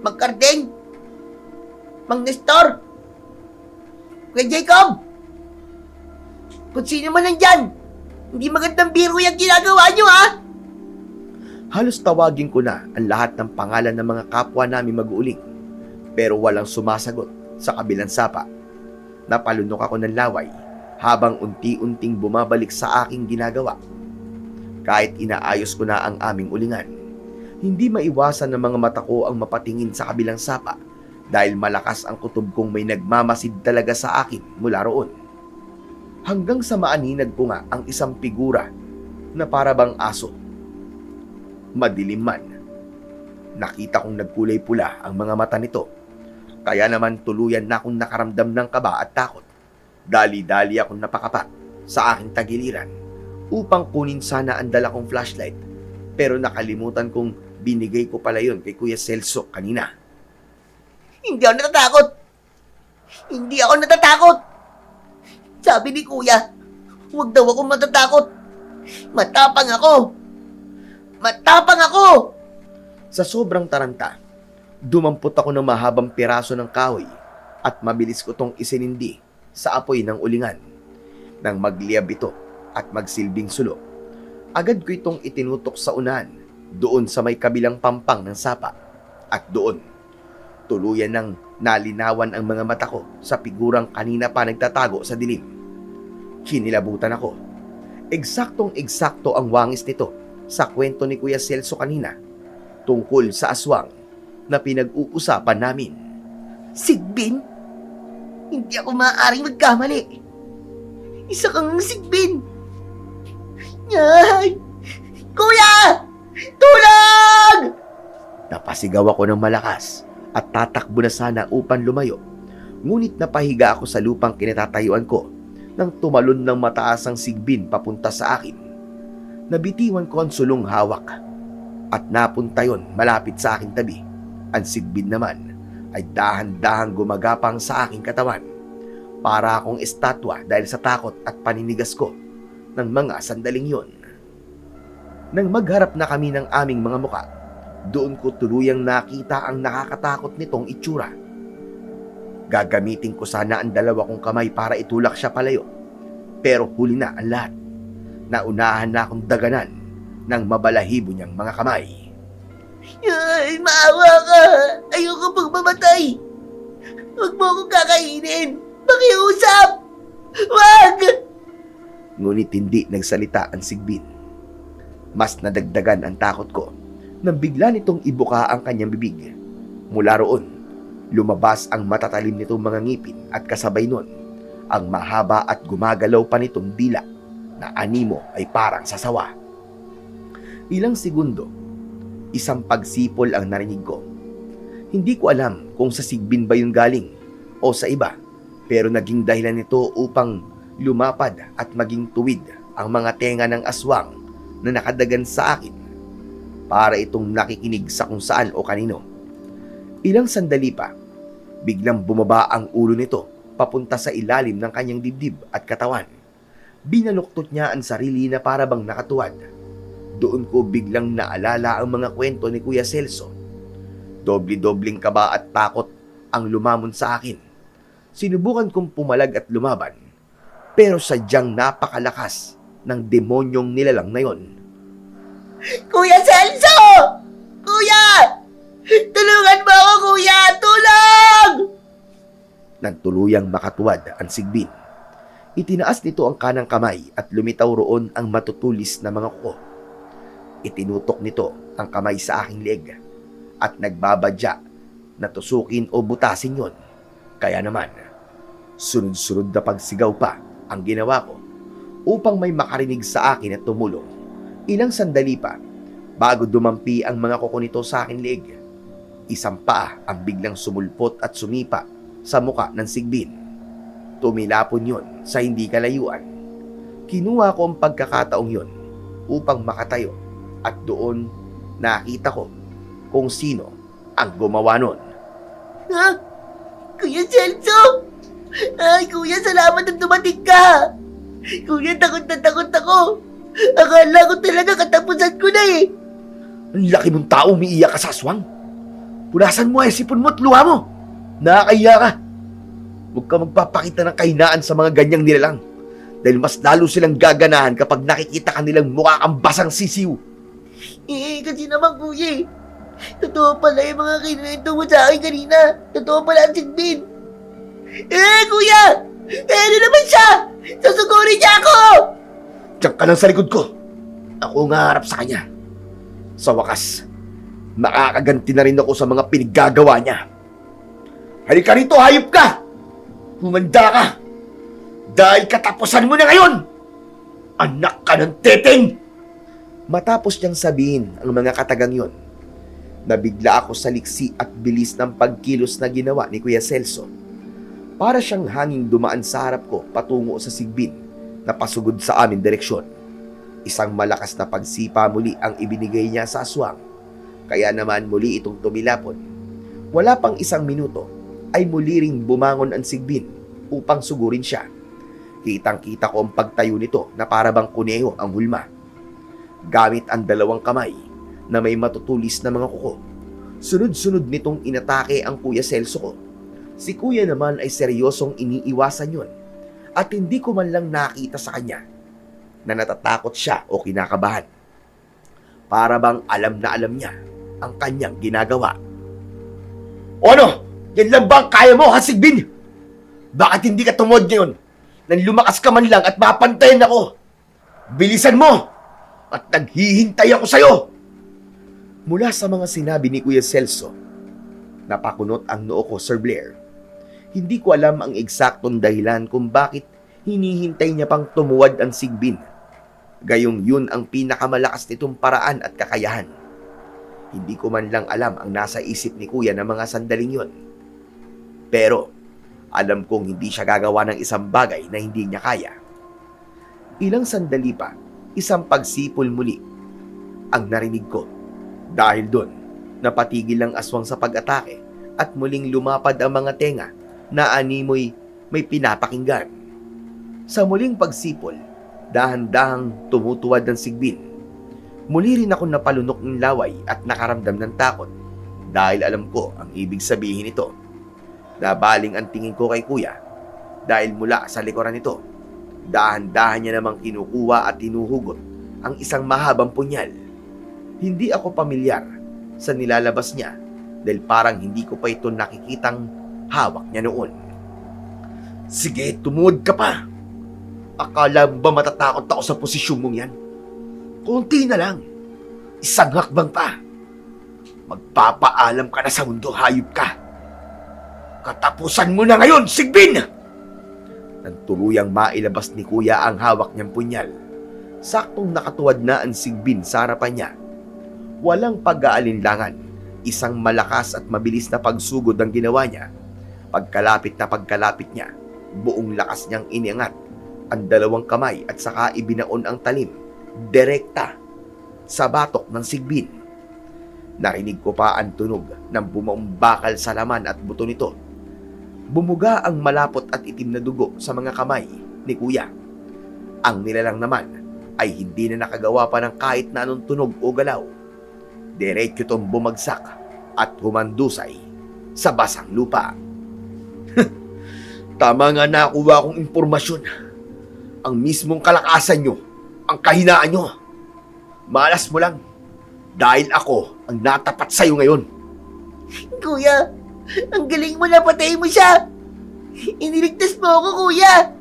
Mang Kardeng? Mang Nestor? Kuya Jacob? Kung sino man nandyan, hindi magandang biro yung ginagawa nyo, ha? Halos tawagin ko na ang lahat ng pangalan ng mga kapwa namin mag-uuling, pero walang sumasagot sa kabilang sapa. Napalunok ako ng laway habang unti-unting bumabalik sa aking ginagawa. Kahit inaayos ko na ang aming ulingan, hindi maiwasan ng mga mata ko ang mapatingin sa kabilang sapa dahil malakas ang kutob kong may nagmamasid talaga sa akin mula roon. Hanggang sa maaninag ko nga ang isang figura na para bang aso. Madilim man, nakita kong nagkulay pula ang mga mata nito. Kaya naman tuluyan na akong nakaramdam ng kaba at takot. Dali-dali akong napakapat sa aking tagiliran upang kunin sana ang dala kong flashlight, pero nakalimutan kong binigay ko pala yon kay Kuya Celso kanina. Hindi ako natatakot! Hindi ako natatakot! Sabi ni Kuya, huwag daw ako matatakot. Matapang ako! Matapang ako! Sa sobrang taranta, dumampot ako ng mahabang piraso ng kahoy at mabilis ko tong isinindi sa apoy ng ulingan. Nang magliyab ito at magsilbing sulo, agad ko itong itinutok sa unahan doon sa may kabilang pampang ng sapa. At doon, tuluyan ng nalinawan ang mga mata ko sa figurang kanina pa nagtatago sa dilim. Kinilabutan ako. Eksaktong-eksakto ang wangis nito sa kwento ni Kuya Celso kanina tungkol sa aswang na pinag-uusapan namin. Sigbin? Hindi ako maaaring magkamali. Isa kang sigbin. Yan! Kuya! Tulong! Napasigaw ako ng malakas at tatakbo na sana upang lumayo. Ngunit napahiga ako sa lupang kinatatayuan ko nang tumalon ng mataas ang sigbin papunta sa akin. Nabitiwan ko ang sulong hawak at napunta yon malapit sa aking tabi. Ang sigbin naman ay dahan-dahang gumagapang sa aking katawan. Para akong estatwa dahil sa takot at paninigas ko ng mga sandaling yon. Nang magharap na kami ng aming mga muka, Doon ko tuluyang nakita ang nakakatakot nitong itsura. Gagamitin ko sana ang dalawa kong kamay para itulak siya palayo. Pero huli na ang lahat. Naunahan na akong daganan ng mabalahibo niyang mga kamay. Ay, maawa ka! Ayoko pang mamatay! Huwag mo akong kakainin! Pakiusap! Huwag! Ngunit hindi nagsalita ang Sigbin. Mas nadagdagan ang takot ko nang bigla nitong ibuka ang kanyang bibig. Mula roon, lumabas ang matatalim nitong mga ngipin at kasabay nun, ang mahaba at gumagalaw pa nitong dila na animo ay parang sasawa. Ilang segundo, isang pagsipol ang narinig ko. Hindi ko alam kung sa Sigbin ba yun galing o sa iba, pero naging dahilan nito upang lumapad at maging tuwid ang mga tenga ng aswang na nakadagan sa akin para itong nakikinig sa kung saan o kanino. Ilang sandali pa, biglang bumaba ang ulo nito papunta sa ilalim ng kanyang dibdib at katawan. Binaluktot niya ang sarili na para bang nakatuwad. Doon ko biglang naalala ang mga kwento ni Kuya Celso. Dobli-dobling kaba at takot ang lumamon sa akin. Sinubukan kong pumalag at lumaban, pero sadyang napakalakas ng demonyong nilalang na yon. Kuya Celso! Kuya! Tulungan mo ako, kuya! Tulong! Nang tuluyang makatuwad ang Sigbin, itinaas nito ang kanang kamay at lumitaw roon ang matutulis na mga kuko. Itinutok nito ang kamay sa aking leeg at nagbabadya na tusukin o butasin yon. Kaya naman, sunod-sunod na pagsigaw pa ang ginawa ko upang may makarinig sa akin at tumulong. Ilang sandali pa bago dumampi ang mga kuko nito sa aking leeg. Isang paa ang biglang sumulpot at sumipa sa muka ng Sigbin. Tumilapon yon sa hindi kalayuan. Kinuha ko ang pagkakataong yon upang makatayo at doon nakita ko kung sino ang gumawa nun. Ha? Kuya Celso! Ay, kuya, salamat na dumating ka! Kuya, takot na takot ako! Akala ko talaga katapusan ko na eh! Ang laki mong tao, umiiyak ka sa aswang. Punasan mo ay sipon mo at luha mo. Nakakahiya ka. Huwag ka magpapakita ng kahinaan sa mga ganyang nilalang. Dahil mas lalo silang gaganahan kapag nakikita ka nilang mukha kang basang sisiw. Kasi naman kuya eh. Totoo pala yung mga kinuwento mo sa akin kanina. Totoo pala ang Sigbin. Kuya! Ano naman siya? Susugurin niya ako! Diyan ka lang sa likod ko. Ako nga harap sa kanya. Sa wakas, makakaganti na rin ako sa mga pinaggagawa niya. Halika rito, hayop ka! Humanda ka! Dahil katapusan mo na ngayon! Anak ka ng teteng! Matapos niyang sabihin ang mga katagang yon, nabigla ako sa liksi at bilis ng pagkilos na ginawa ni Kuya Celso. Para siyang hanging dumaan sa harap ko patungo sa Sigbin na pasugod sa aming direksyon. Isang malakas na pagsipa muli ang ibinigay niya sa aswang. Kaya naman muli itong tumilapon. Wala pang isang minuto ay muli ring bumangon ang Sigbin upang sugurin siya. Kitang-kita ko ang pagtayo nito na para bang kuneho ang hulma. Gamit ang dalawang kamay na may matutulis na mga kuko, sunod-sunod nitong inatake ang Kuya Celso ko. Si Kuya naman ay seryosong iniiwasan yon at hindi ko man lang nakita sa kanya na natatakot siya o kinakabahan. Para bang alam na alam niya ang kanyang ginagawa. O ano? Yan lang ba ang kaya mo, ha, Sigbin? Bakit hindi ka tumod ngayon? Nang lumakas ka man lang at mapantayan ako. Bilisan mo! At naghihintay ako sa'yo! Mula sa mga sinabi ni Kuya Celso, napakunot ang noo ko, Sir Blair. Hindi ko alam ang eksaktong dahilan kung bakit hinihintay niya pang tumuwad ang Sigbin. Gayong yun ang pinakamalakas nitong paraan at kakayahan. Hindi ko man lang alam ang nasa isip ni Kuya ng mga sandaling yun. Pero alam kong hindi siya gagawa ng isang bagay na hindi niya kaya. Ilang sandali pa, isang pagsipol muli ang narinig ko. Dahil doon, napatigil ang aswang sa pag-atake at muling lumapad ang mga tenga na animoy may pinapakinggan. Sa muling pagsipol, dahan-dahang tumutuwad ang Sigbin. Muli rin ako napalunok ng laway at nakaramdam ng takot dahil alam ko ang ibig sabihin nito. Nabaling ang tingin ko kay kuya dahil mula sa likuran nito, dahan-dahan niya namang kinukuha at tinuhugot ang isang mahabang punyal. Hindi ako pamilyar sa nilalabas niya dahil parang hindi ko pa ito nakikitang hawak niya noon. Sige, tumuod ka pa. Akala mo ba matatakot ako sa posisyon mong yan? Kunti na lang. Isang hakbang pa. Magpapaalam ka na sa mundo, hayop ka. Katapusan mo na ngayon, Sigbin! Nang tuluyang mailabas ni kuya ang hawak niyang punyal, saktong nakatuwad na ang Sigbin sa harapan niya. Walang pag-aalinlangan, isang malakas at mabilis na pagsugod ang ginawa niya. Pagkalapit niya, buong lakas niyang iniangat ang dalawang kamay at saka ibinaon ang talim direkta sa batok ng Sigbin. Narinig ko pa ang tunog ng bumambakal sa laman at buto nito. Bumuga ang malapot at itim na dugo sa mga kamay ni kuya. Ang nilalang naman ay hindi na nakagawa pa ng kahit na anong tunog o galaw. Diretso itong bumagsak at humandusay sa basang lupa. Tama nga nakuha kong impormasyon. Ang mismong kalakasan nyo, ang kahinaan nyo. Malas mo lang dahil ako ang natapat sa'yo ngayon. Kuya, ang galing mo na patayin mo siya. Iniligtas mo ako, kuya.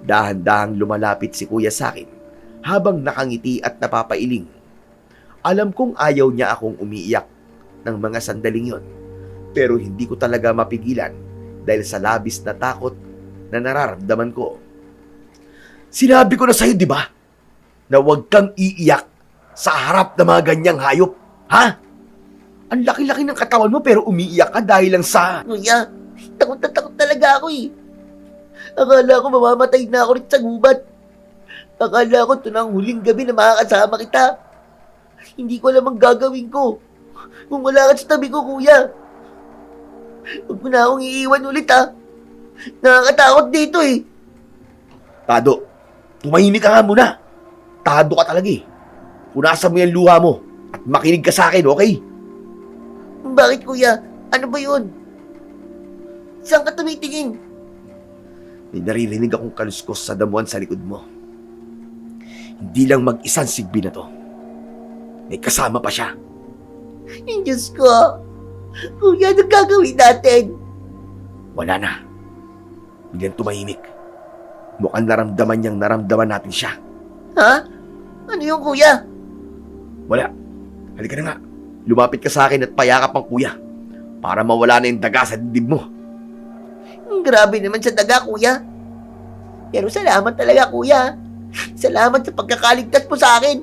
Dahan-dahang lumalapit si kuya sa akin habang nakangiti at napapailing. Alam kong ayaw niya akong umiiyak ng mga sandaling yon, pero hindi ko talaga mapigilan dahil sa labis na takot na nararamdaman ko. Sinabi ko na sa'yo, di ba? Na huwag kang iiyak sa harap ng mga ganyang hayop. Ha? Ang laki-laki ng katawan mo pero umiiyak ka dahil lang sa... Kuya, takot na takot talaga ako eh. Akala ko mamamatay na ako rin sa gubat. Akala ko ito na ang huling gabi na makakasama kita. Hindi ko alam ang gagawin ko kung wala ka sa tabi ko, kuya. Huwag mo na akong iiwan ulit, ha. Nakakatakot dito eh. Tado, tumahimik ka nga muna. Tado ka talaga eh. Punasan mo yung luha mo at makinig ka sa akin, okay? Bakit, kuya? Ano ba yun? Saan ka tumitingin? May naririnig akong kaluskos sa damuhan sa likod mo. Hindi lang mag-isang Sigbin na to. May kasama pa siya. Diyos ko. Kuya, anong gagawin natin? Wala na. Biglang tumahimik. Mukhang naramdaman niyang naramdaman natin siya. Ha? Ano yung kuya? Wala. Halika na nga. Lumapit ka sa akin at payakap ang kuya para mawala na yung daga sa dibdib mo. Grabe naman sa daga, kuya. Pero salamat talaga, kuya. Salamat sa pagkakaligtas mo sa akin.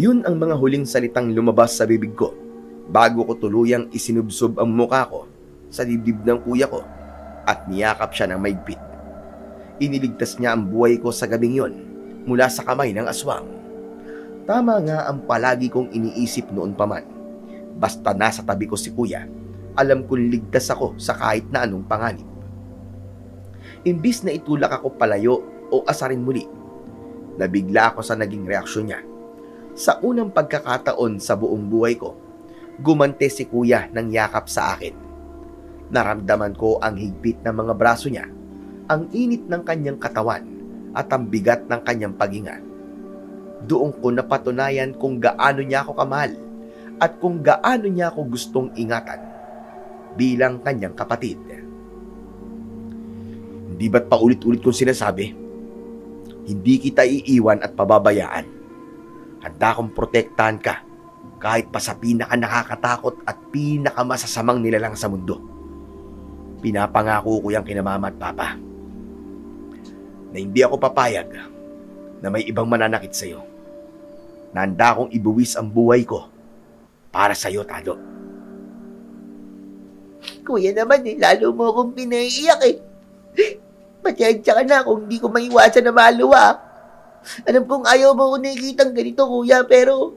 Yun ang mga huling salitang lumabas sa bibig ko bago ko tuluyang isinubsob ang mukha ko sa dibdib ng kuya ko at niyakap siya ng maigpit. Iniligtas niya ang buhay ko sa gabing yon mula sa kamay ng aswang. Tama nga ang palagi kong iniisip noon pa man. Basta nasa tabi ko si kuya, alam kong ligtas ako sa kahit na anong panganib. Imbis na itulak ako palayo o asarin muli, nabigla ako sa naging reaksyon niya. Sa unang pagkakataon sa buong buhay ko, gumante si kuya ng yakap sa akin. Naramdaman ko ang higpit ng mga braso niya, ang init ng kanyang katawan at ang bigat ng kanyang paghinga. Doon ko napatunayan kung gaano niya ako kamahal at kung gaano niya ako gustong ingatan bilang kanyang kapatid. Hindi ba't paulit-ulit kong sinasabi? Hindi kita iiwan at pababayaan. Handa akong protektahan ka kahit pa sa pinaka nakakatakot at pinaka masasamang nilalang sa mundo. Pinapangako ko yung kina mama at papa na hindi ako papayag na may ibang mananakit sa'yo. Na handa akong ibuwis ang buhay ko para sa'yo, Tado. Kuya naman eh, lalo mo akong pinaiiyak eh. Pasensya ka na kung hindi ko maiwasan na maluwa. Alam kong ayaw mo ko nakikitang ganito, kuya, pero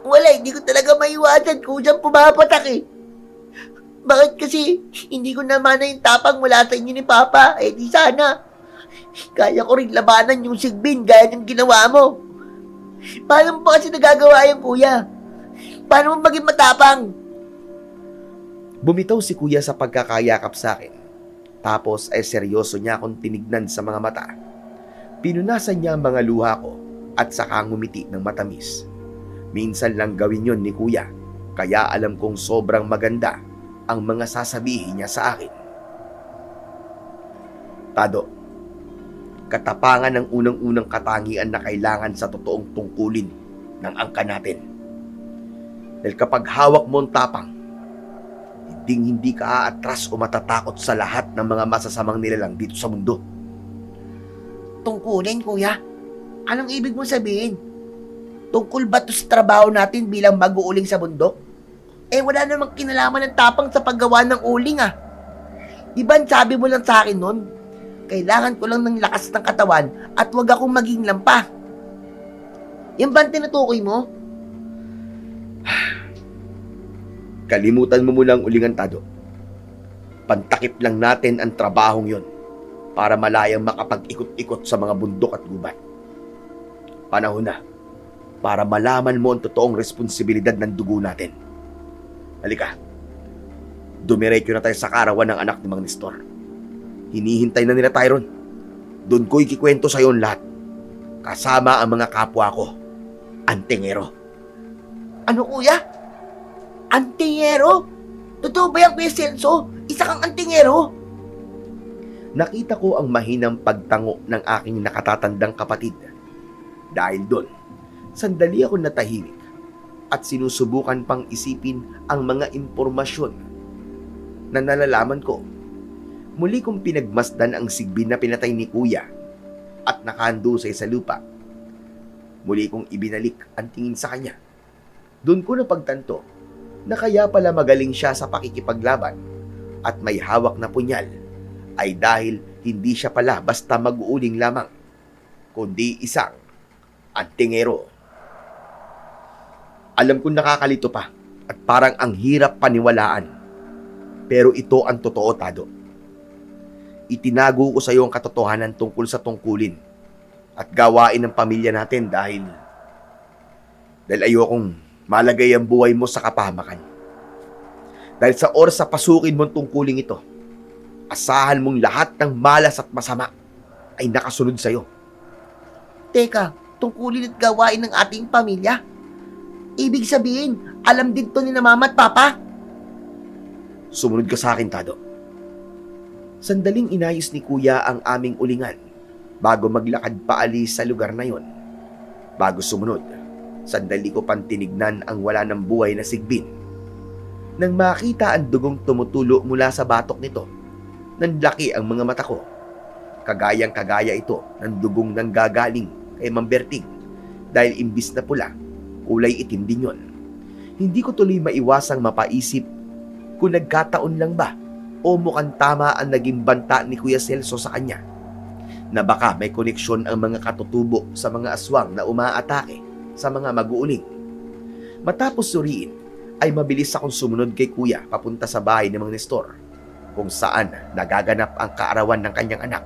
wala, hindi ko talaga maiwasan kung siyang pumapatak eh. Bakit kasi hindi ko naman na yung tapang mula sa inyo ni Papa? Eh di sana kaya ko rin labanan yung Sigbin gaya ng ginawa mo. Paano mo ba kasi nagagawa yan, kuya? Paano mo maging matapang? Bumitaw si kuya sa pagkakayakap sa akin. Tapos ay seryoso niya akong tinignan sa mga mata. Pinunasan niya ang mga luha ko at saka ngumiti ng matamis. Minsan lang gawin yon ni kuya, kaya alam kong sobrang maganda ang mga sasabihin niya sa akin. Tado, katapangan ang unang-unang katangian na kailangan sa totoong tungkulin ng angka natin. Dahil kapag hawak mo ang tapang, hindi ka aatras o matatakot sa lahat ng mga masasamang nilalang dito sa mundo. Tungkulin, kuya? Anong ibig mo sabihin? Tungkol ba to sa trabaho natin bilang mag-uuling sa bundok? Wala namang kinalaman ng tapang sa paggawa ng uling, ah. Diba sabi mo lang sa akin nun? Kailangan ko lang ng lakas ng katawan at wag akong maging lampa. Yan ba ang tinutukoy mo? Kalimutan mo muna ang ulingan, Tado. Pantakip lang natin ang trabahong yon para malayang makapag-ikot-ikot sa mga bundok at gubat. Panahon na para malaman mo ang totoong responsibilidad ng dugo natin. Halika, dumiretso na tayo sa karawan ng anak ni Mang Nestor. Hinihintay na nila tayo ron. Doon ko ikikwento sa iyo ang lahat. Kasama ang mga kapwa ko. Antingero. Ano, kuya? Antingero? Totoo ba yan, Kuya Celso? Isa kang antingero? Nakita ko ang mahinang pagtango ng aking nakatatandang kapatid. Dahil doon, sandali ako natahimik at sinusubukan pang isipin ang mga impormasyon na nalalaman ko. Muli kong pinagmasdan ang sigbin na pinatay ni Kuya at nakahandusay sa lupa. Muli kong ibinalik ang tingin sa kanya. Doon ko napagtanto na kaya pala magaling siya sa pakikipaglaban at may hawak na punyal ay dahil hindi siya pala basta mag-uuling lamang, kundi isang antingero. Alam kong nakakalito pa at parang ang hirap paniwalaan. Pero ito ang totoo, Tado. Itinago ko sa iyo ang katotohanan tungkol sa tungkulin at gawain ng pamilya natin dahil ayokong malagay ang buhay mo sa kapahamakan. Dahil sa oras sa pasukin mo ang tungkuling ito, asahan mong lahat ng malas at masama ay nakasunod sa iyo. Teka, tungkulin at gawain ng ating pamilya? Ibig sabihin, alam din to ni na mama at papa? Sumunod ka sa akin, Tado. Sandaling inayos ni Kuya ang aming ulingan bago maglakad paalis sa lugar na yon. Bago sumunod, sandali ko pang tinignan ang wala ng buhay na sigbin. Nang makita ang dugong tumutulo mula sa batok nito, nanlaki ang mga mata ko. Kagayang-kagaya ito ng dugong nang gagaling kay Mang Berting dahil imbis na pula, kulay itim din yon. Hindi ko tuloy maiwasang mapaisip kung nagkataon lang ba o mukhang tama ang naging banta ni Kuya Celso sa kanya na baka may koneksyon ang mga katutubo sa mga aswang na umaatake sa mga mag-uuling. Matapos suriin, ay mabilis akong sumunod kay Kuya papunta sa bahay ni Mang Nestor kung saan nagaganap ang kaarawan ng kanyang anak.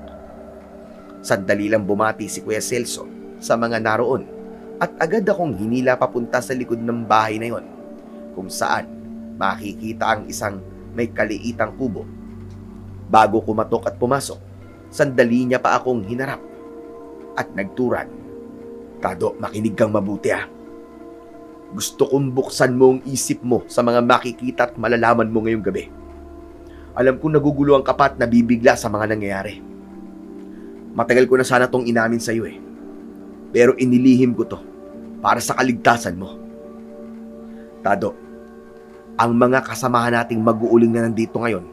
Sandali lang bumati si Kuya Celso sa mga naroon at agad akong hinila papunta sa likod ng bahay na yon kung saan makikita ang isang may kaliitang kubo. Bago kumatok at pumasok, sandali niya pa akong hinarap at nagturan. Tado, makinig kang mabuti ah. Gusto kong buksan mo ang isip mo sa mga makikita at malalaman mo ngayong gabi. Alam kong nagugulo ang kapat na bibigla sa mga nangyayari. Matagal ko na sana tong inamin sa iyo eh. Pero inilihim ko to para sa kaligtasan mo. Tado, ang mga kasamahan nating mag-uuling na nandito ngayon,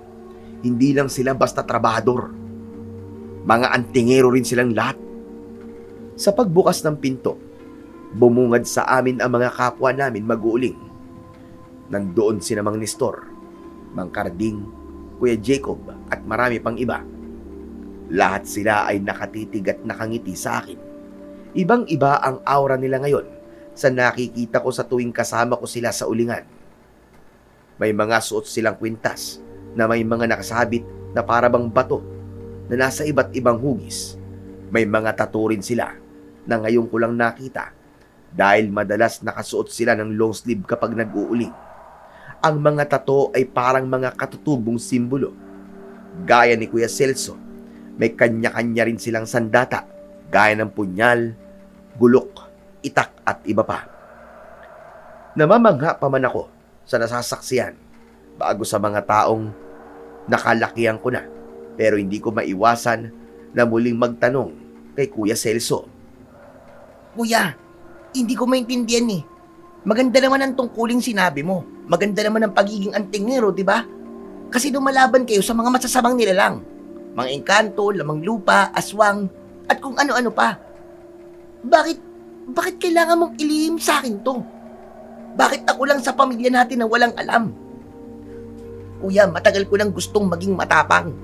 hindi lang sila basta trabahador. Mga antingero rin silang lahat. Sa pagbukas ng pinto, bumungad sa amin ang mga kapwa namin mag-uuling. Nandoon sina Mang Nestor, Mang Carding, Kuya Jacob at marami pang iba. Lahat sila ay nakatitig at nakangiti sa akin. Ibang-iba ang aura nila ngayon sa nakikita ko sa tuwing kasama ko sila sa ulingan. May mga suot silang kwintas na may mga nakasabit na parabang bato na nasa iba't ibang hugis. May mga tattoo rin sila na ngayon ko lang nakita dahil madalas nakasuot sila ng long sleeve kapag nag-uuling. Ang mga tato ay parang mga katutubong simbolo. Gaya ni Kuya Celso, may kanya-kanya rin silang sandata, gaya ng punyal, gulok, itak at iba pa. Namamangha pa man ako sa nasasaksiyan bago sa mga taong nakalakihan ko na, pero hindi ko maiwasan na muling magtanong kay Kuya Celso. Kuya, hindi ko maintindihan eh. Maganda naman ang tungkuling sinabi mo. Maganda naman ang pagiging antingero, di ba? Kasi lumalaban kayo sa mga masasamang nilalang. Mga engkanto, lamang lupa, aswang, at kung ano-ano pa. Bakit kailangan mong ilihim sa akin to? Bakit ako lang sa pamilya natin na walang alam? Kuya, matagal ko lang gustong maging matapang.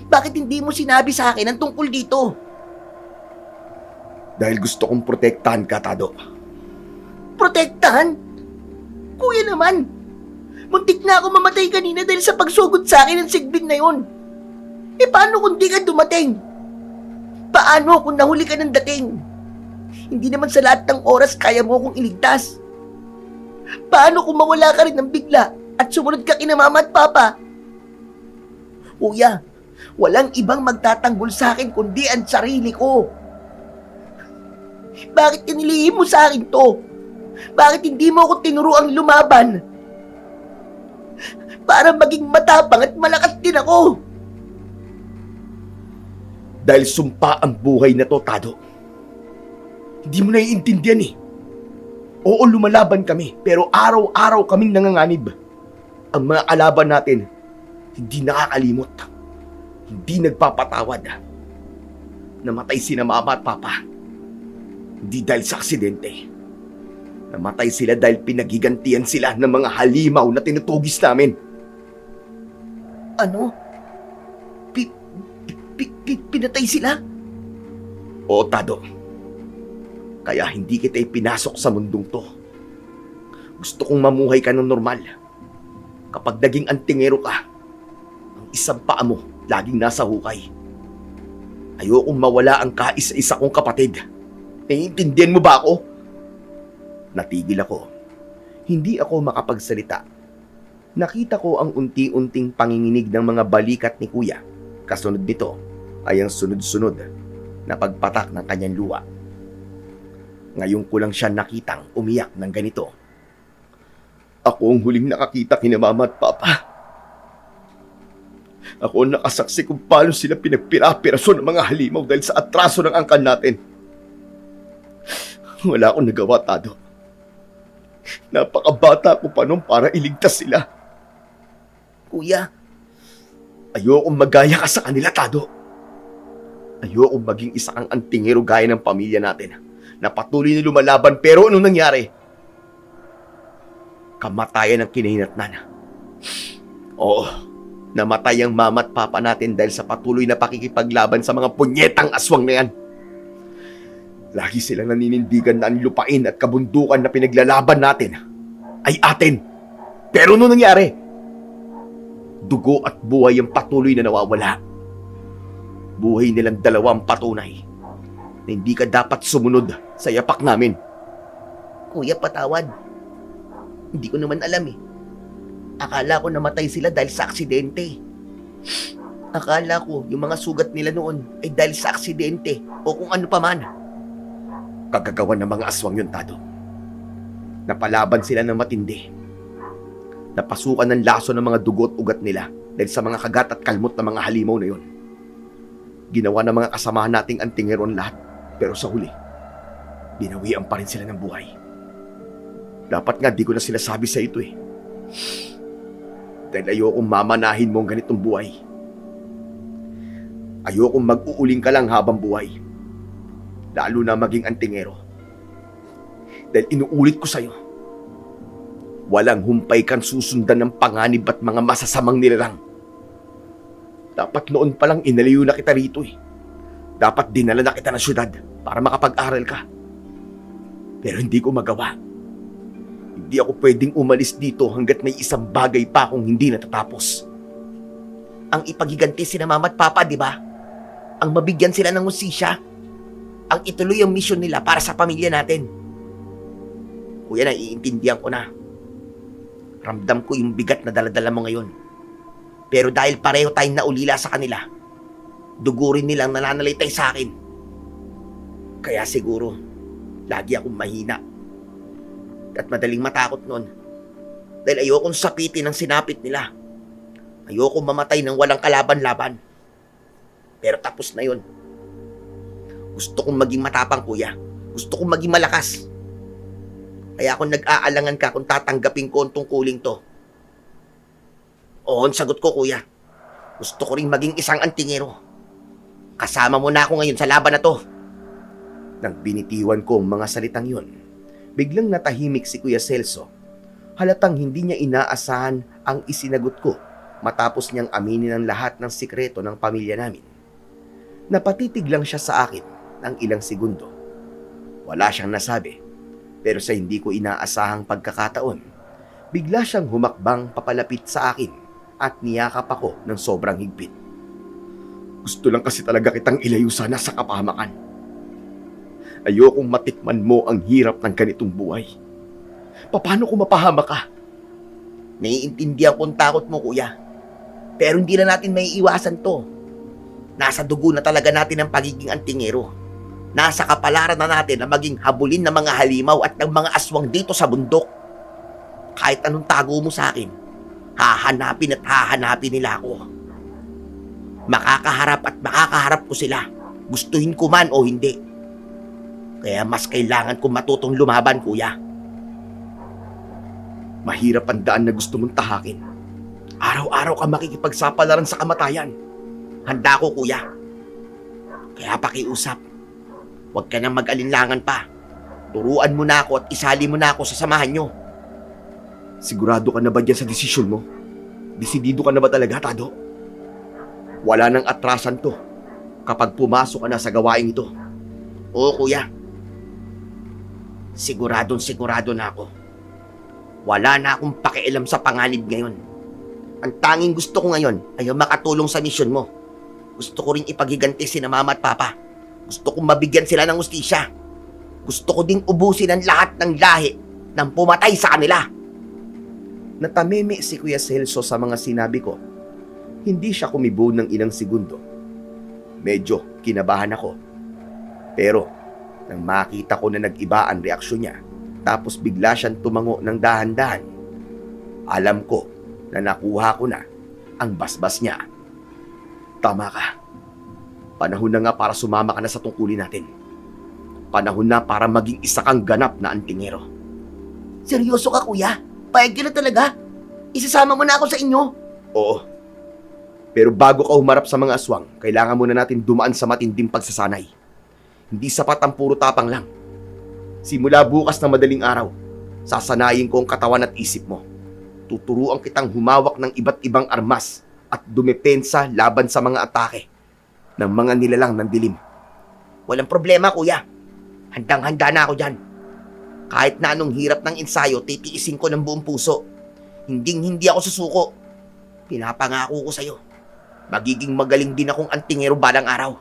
Bakit hindi mo sinabi sa akin ang tungkol dito? Dahil gusto kong protektahan ka, Tado. Protektahan? Kuya naman, muntik na ako mamatay kanina dahil sa pagsugod sa akin ng sigbin na yun. Eh paano kung di ka dumating? Paano kung nahuli ka ng dating? Hindi naman sa lahat ng oras kaya mo akong iligtas. Paano kung mawala ka rin ng bigla at sumunod ka kina mama at papa? Kuya, walang ibang magtatanggol sa akin kundi ang sarili ko. Bakit inilihim mo sa akin to? Bakit hindi mo ako tinuruang lumaban? Para maging matapang at malakas din ako. Dahil sumpa ang buhay na to, Tado. Hindi mo naiintindihan eh. Oo, lumalaban kami, pero araw-araw kaming nanganganib. Ang mga kalaban natin, hindi nakakalimot. Hindi nagpapatawad. Namatay sina mama at papa. Hindi dahil sa aksidente. Namatay sila dahil pinaghigantihan sila ng mga halimaw na tinutugis namin. Ano? Pinatay sila? Oo, Tado. Kaya hindi kita ipinasok sa mundong to. Gusto kong mamuhay ka ng normal. Kapag naging antingero ka, ang isang paa mo laging nasa hukay. Ayokong mawala ang kaisa-isa kong kapatid. Naiintindihan mo ba ako? Natigil ako. Hindi ako makapagsalita. Nakita ko ang unti-unting panginginig ng mga balikat ni Kuya. Kasunod nito ay ang sunod-sunod na pagpatak ng kanyang luha. Ngayon ko lang siya nakitang umiyak ng ganito. Ako ang huling nakakita kina mama at papa. Ako ang nakasaksi kung paano sila pinagpira-piraso ng mga halimaw dahil sa atraso ng angkan natin. Wala akong nagawa, Tado. Napakabata ko pa noon para iligtas sila. Kuya, Ayokong magaya ka sa kanila, Tado. Ayokong maging isa kang antingero gaya ng pamilya natin na patuloy na lumalaban, pero anong nangyari? Kamatayan ang kinahinatnan. Oo, namatay ang mama at papa natin dahil sa patuloy na pakikipaglaban sa mga punyetang aswang na yan. Lagi silang naninindigan na ang lupain at kabundukan na pinaglalaban natin ay atin. Pero ano nangyari? Dugo at buhay ang patuloy na nawawala. Buhay nilang dalawa ang patunay na hindi ka dapat sumunod sa yapak namin. kuya, patawad. Hindi ko naman alam eh. Akala ko namatay sila dahil sa aksidente. Akala ko yung mga sugat nila noon ay dahil sa aksidente o kung ano pa man. Kagagawan ng mga aswang yun, Tado. Napalaban sila ng matindi. Napasukan ng laso ng mga dugo at ugat nila dahil sa mga kagat at kalmot ng mga halimaw na yun. Ginawa ng mga kasamahan nating antingero ang lahat, pero sa huli, binawian pa rin sila ng buhay. Dapat nga di ko na sinasabi sa ito eh. Dahil ayokong mamanahin mo ang ganitong buhay. Ayokong mag-uuling ka lang habang buhay. Lalo na maging antingero. Dahil inuulit ko sa'yo, walang humpay kang susundan ng panganib at mga masasamang nilalang. Dapat noon palang inalayo na kita rito eh. Dapat dinala na kita ng syudad para makapag-aral ka. Pero hindi ko magawa. Hindi ako pwedeng umalis dito hanggat may isang bagay pa akong hindi natatapos. Ang ipagiganti sina mama at papa, di ba? Ang mabigyan sila ng hustisya. Ang ituloy ang misyon nila para sa pamilya natin. Kuya, naiintindihan ko na. Ramdam ko yung bigat na daladala mo ngayon. Pero dahil pareho tayong naulila sa kanila, dugo rin nilang nananalitay sa akin. Kaya siguro, lagi akong mahina. At madaling matakot nun. Dahil ayokong sapitin ang sinapit nila. Ayokong mamatay ng walang kalaban-laban. Pero tapos na yun. Gusto kong maging matapang, kuya. Gusto kong maging malakas. Kaya ako nag-aalangan ka kung tatanggapin ko ang tungkuling to. Oo, ang sagot ko, kuya. Gusto ko rin maging isang antingero. Kasama mo na ako ngayon sa laban na to. Nang binitiwan ko ang mga salitang yun, biglang natahimik si Kuya Celso. Halatang hindi niya inaasahan ang isinagot ko matapos niyang aminin ang lahat ng sikreto ng pamilya namin. Napatitig lang siya sa akin ng ilang segundo. Wala siyang nasabi, pero sa hindi ko inaasahang pagkakataon, bigla siyang humakbang papalapit sa akin at niyakap ako ng sobrang higpit. Gusto lang kasi talaga kitang ilayo sana sa kapahamakan. Ayokong matikman mo ang hirap ng ganitong buhay. Paano kung mapahama ka? Naiintindihan ko ang takot mo, kuya. Pero hindi na natin may iwasan to. Nasa dugo na talaga natin ang pagiging antingero. Nasa kapalaran na natin na maging habulin ng mga halimaw at ng mga aswang dito sa bundok. Kahit anong tago mo sa akin, hahanapin at hahanapin nila ako. Makakaharap at makakaharap ko sila. Gustuhin ko man o hindi. Kaya mas kailangan kong matutong lumaban, kuya. Mahirap ang daan na gusto mong tahakin. Araw-araw ka makikipagsapalaran sa kamatayan. Handa ko, kuya. Kaya pakiusap. Huwag ka nang mag-alinlangan pa. Turuan mo na ako at isali mo na ako sa samahan nyo. Sigurado ka na ba dyan sa desisyon mo? Desidido ka na ba talaga, Tado? Wala nang atrasan to kapag pumasok ka na sa gawain ito. Oo, kuya. Sigurado na ako. Wala na akong pakialam sa panganib ngayon. Ang tanging gusto ko ngayon ay makatulong sa misyon mo. Gusto ko rin ipagiganti sina mama at papa. Gusto kong mabigyan sila ng hustisya. Gusto ko ding ubusin ang lahat ng lahi ng pumatay sa kanila. Natamimi si Kuya Celso sa mga sinabi ko. Hindi siya kumibo ng ilang segundo. Medyo kinabahan ako. Pero nang makita ko na nag-iba ang reaksyon niya, tapos bigla siyang tumango ng dahan-dahan, alam ko na nakuha ko na ang basbas niya. Tama ka. Panahon na nga para sumama ka na sa tungkulin natin. Panahon na para maging isa kang ganap na antingero. Seryoso ka, kuya? Payag ka na talaga? Isasama mo na ako sa inyo? Oo. Pero bago ka humarap sa mga aswang, kailangan muna natin dumaan sa matinding pagsasanay. Hindi sapat ang puro tapang lang. Simula bukas na madaling araw, sasanayin ko ang katawan at isip mo. Tuturuan kitang humawak ng iba't ibang armas at dumepensa laban sa mga atake ng mga nilalang ng dilim. Walang problema, kuya. Handang-handa na ako dyan. Kahit na anong hirap ng ensayo, titiisin ko ng buong puso. Hindi ako susuko. Pinapangako ko sa'yo. Magiging magaling din akong antingero balang araw.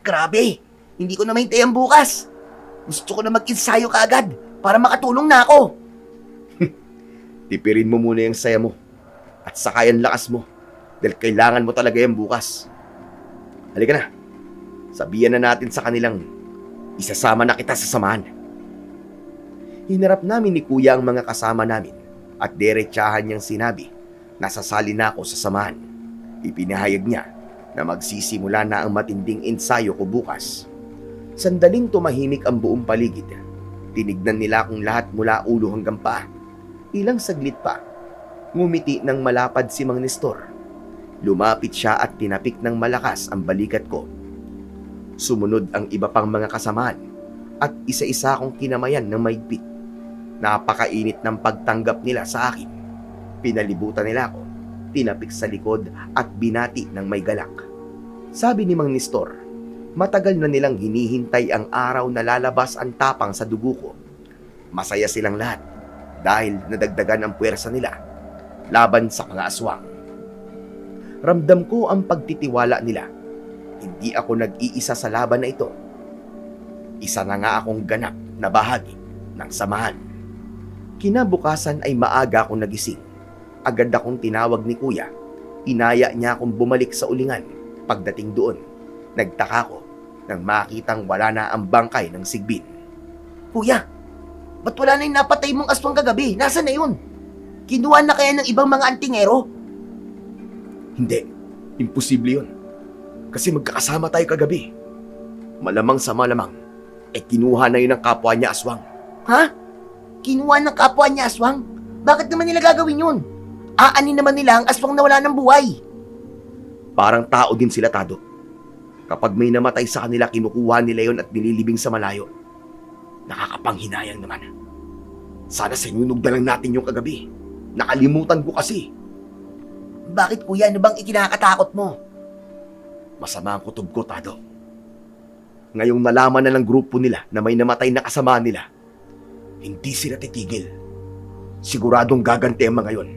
Grabe! Hindi ko na maintayan bukas. Gusto ko na mag-ensayo kaagad para makatulong na ako. Tipirin mo muna yung saya mo at saka yung lakas mo dahil kailangan mo talaga yan bukas. Halika na. Sabihan na natin sa kanilang isasama na kita sa samahan. Hinarap namin ni Kuya ang mga kasama namin at diretsahan niyang sinabi na sasali na ako sa samahan. Ipinahayag niya na magsisimula na ang matinding ensayo ko bukas. Sandaling tumahimik ang buong paligid. Tinignan nila akong lahat mula ulo hanggang paa. Ilang saglit pa, ngumiti ng malapad si Mang Nestor. Lumapit siya at tinapik ng malakas ang balikat ko. Sumunod ang iba pang mga kasamahan at isa-isa akong kinamayan ng maigpit. Napakainit ng pagtanggap nila sa akin. Pinalibutan nila ako, tinapik sa likod at binati ng may galak. Sabi ni Mang Nestor, matagal na nilang hinihintay ang araw na lalabas ang tapang sa dugo ko. Masaya silang lahat dahil nadagdagan ang puwersa nila laban sa mga aswang. Ramdam ko ang pagtitiwala nila. Hindi ako nag-iisa sa laban na ito. Isa na nga akong ganap na bahagi ng samahan. Kinabukasan ay maaga akong nagising. Agad akong tinawag ni Kuya. Inaya niya akong bumalik sa ulingan. Pagdating doon, nagtaka ko nang makitang wala na ang bangkay ng Sigbin. Kuya, ba't wala na yung napatay mong aswang kagabi? Nasaan na yun? Kinuha na kaya ng ibang mga antingero? Hindi, imposible yun. Kasi magkakasama tayo kagabi. Malamang sa malamang, kinuha na yun ng kapwa niya aswang. Ha? Kinuha ng kapwa niya aswang? Bakit naman nila gagawin yun? Aanin naman nila ang aswang na wala ng buhay. Parang tao din sila, Tado. Kapag may namatay sa kanila, kinukuha nila yon at nililibing sa malayo. Nakakapanghinayang naman. Sana sinunog na lang natin yung kagabi. Nakalimutan ko kasi. Bakit kuya? Ano bang ikinakatakot mo? Masama ang kutob ko, Tado. Ngayong nalaman na ng grupo nila na may namatay na kasama nila, hindi sila titigil. Siguradong gaganti ang mga yon.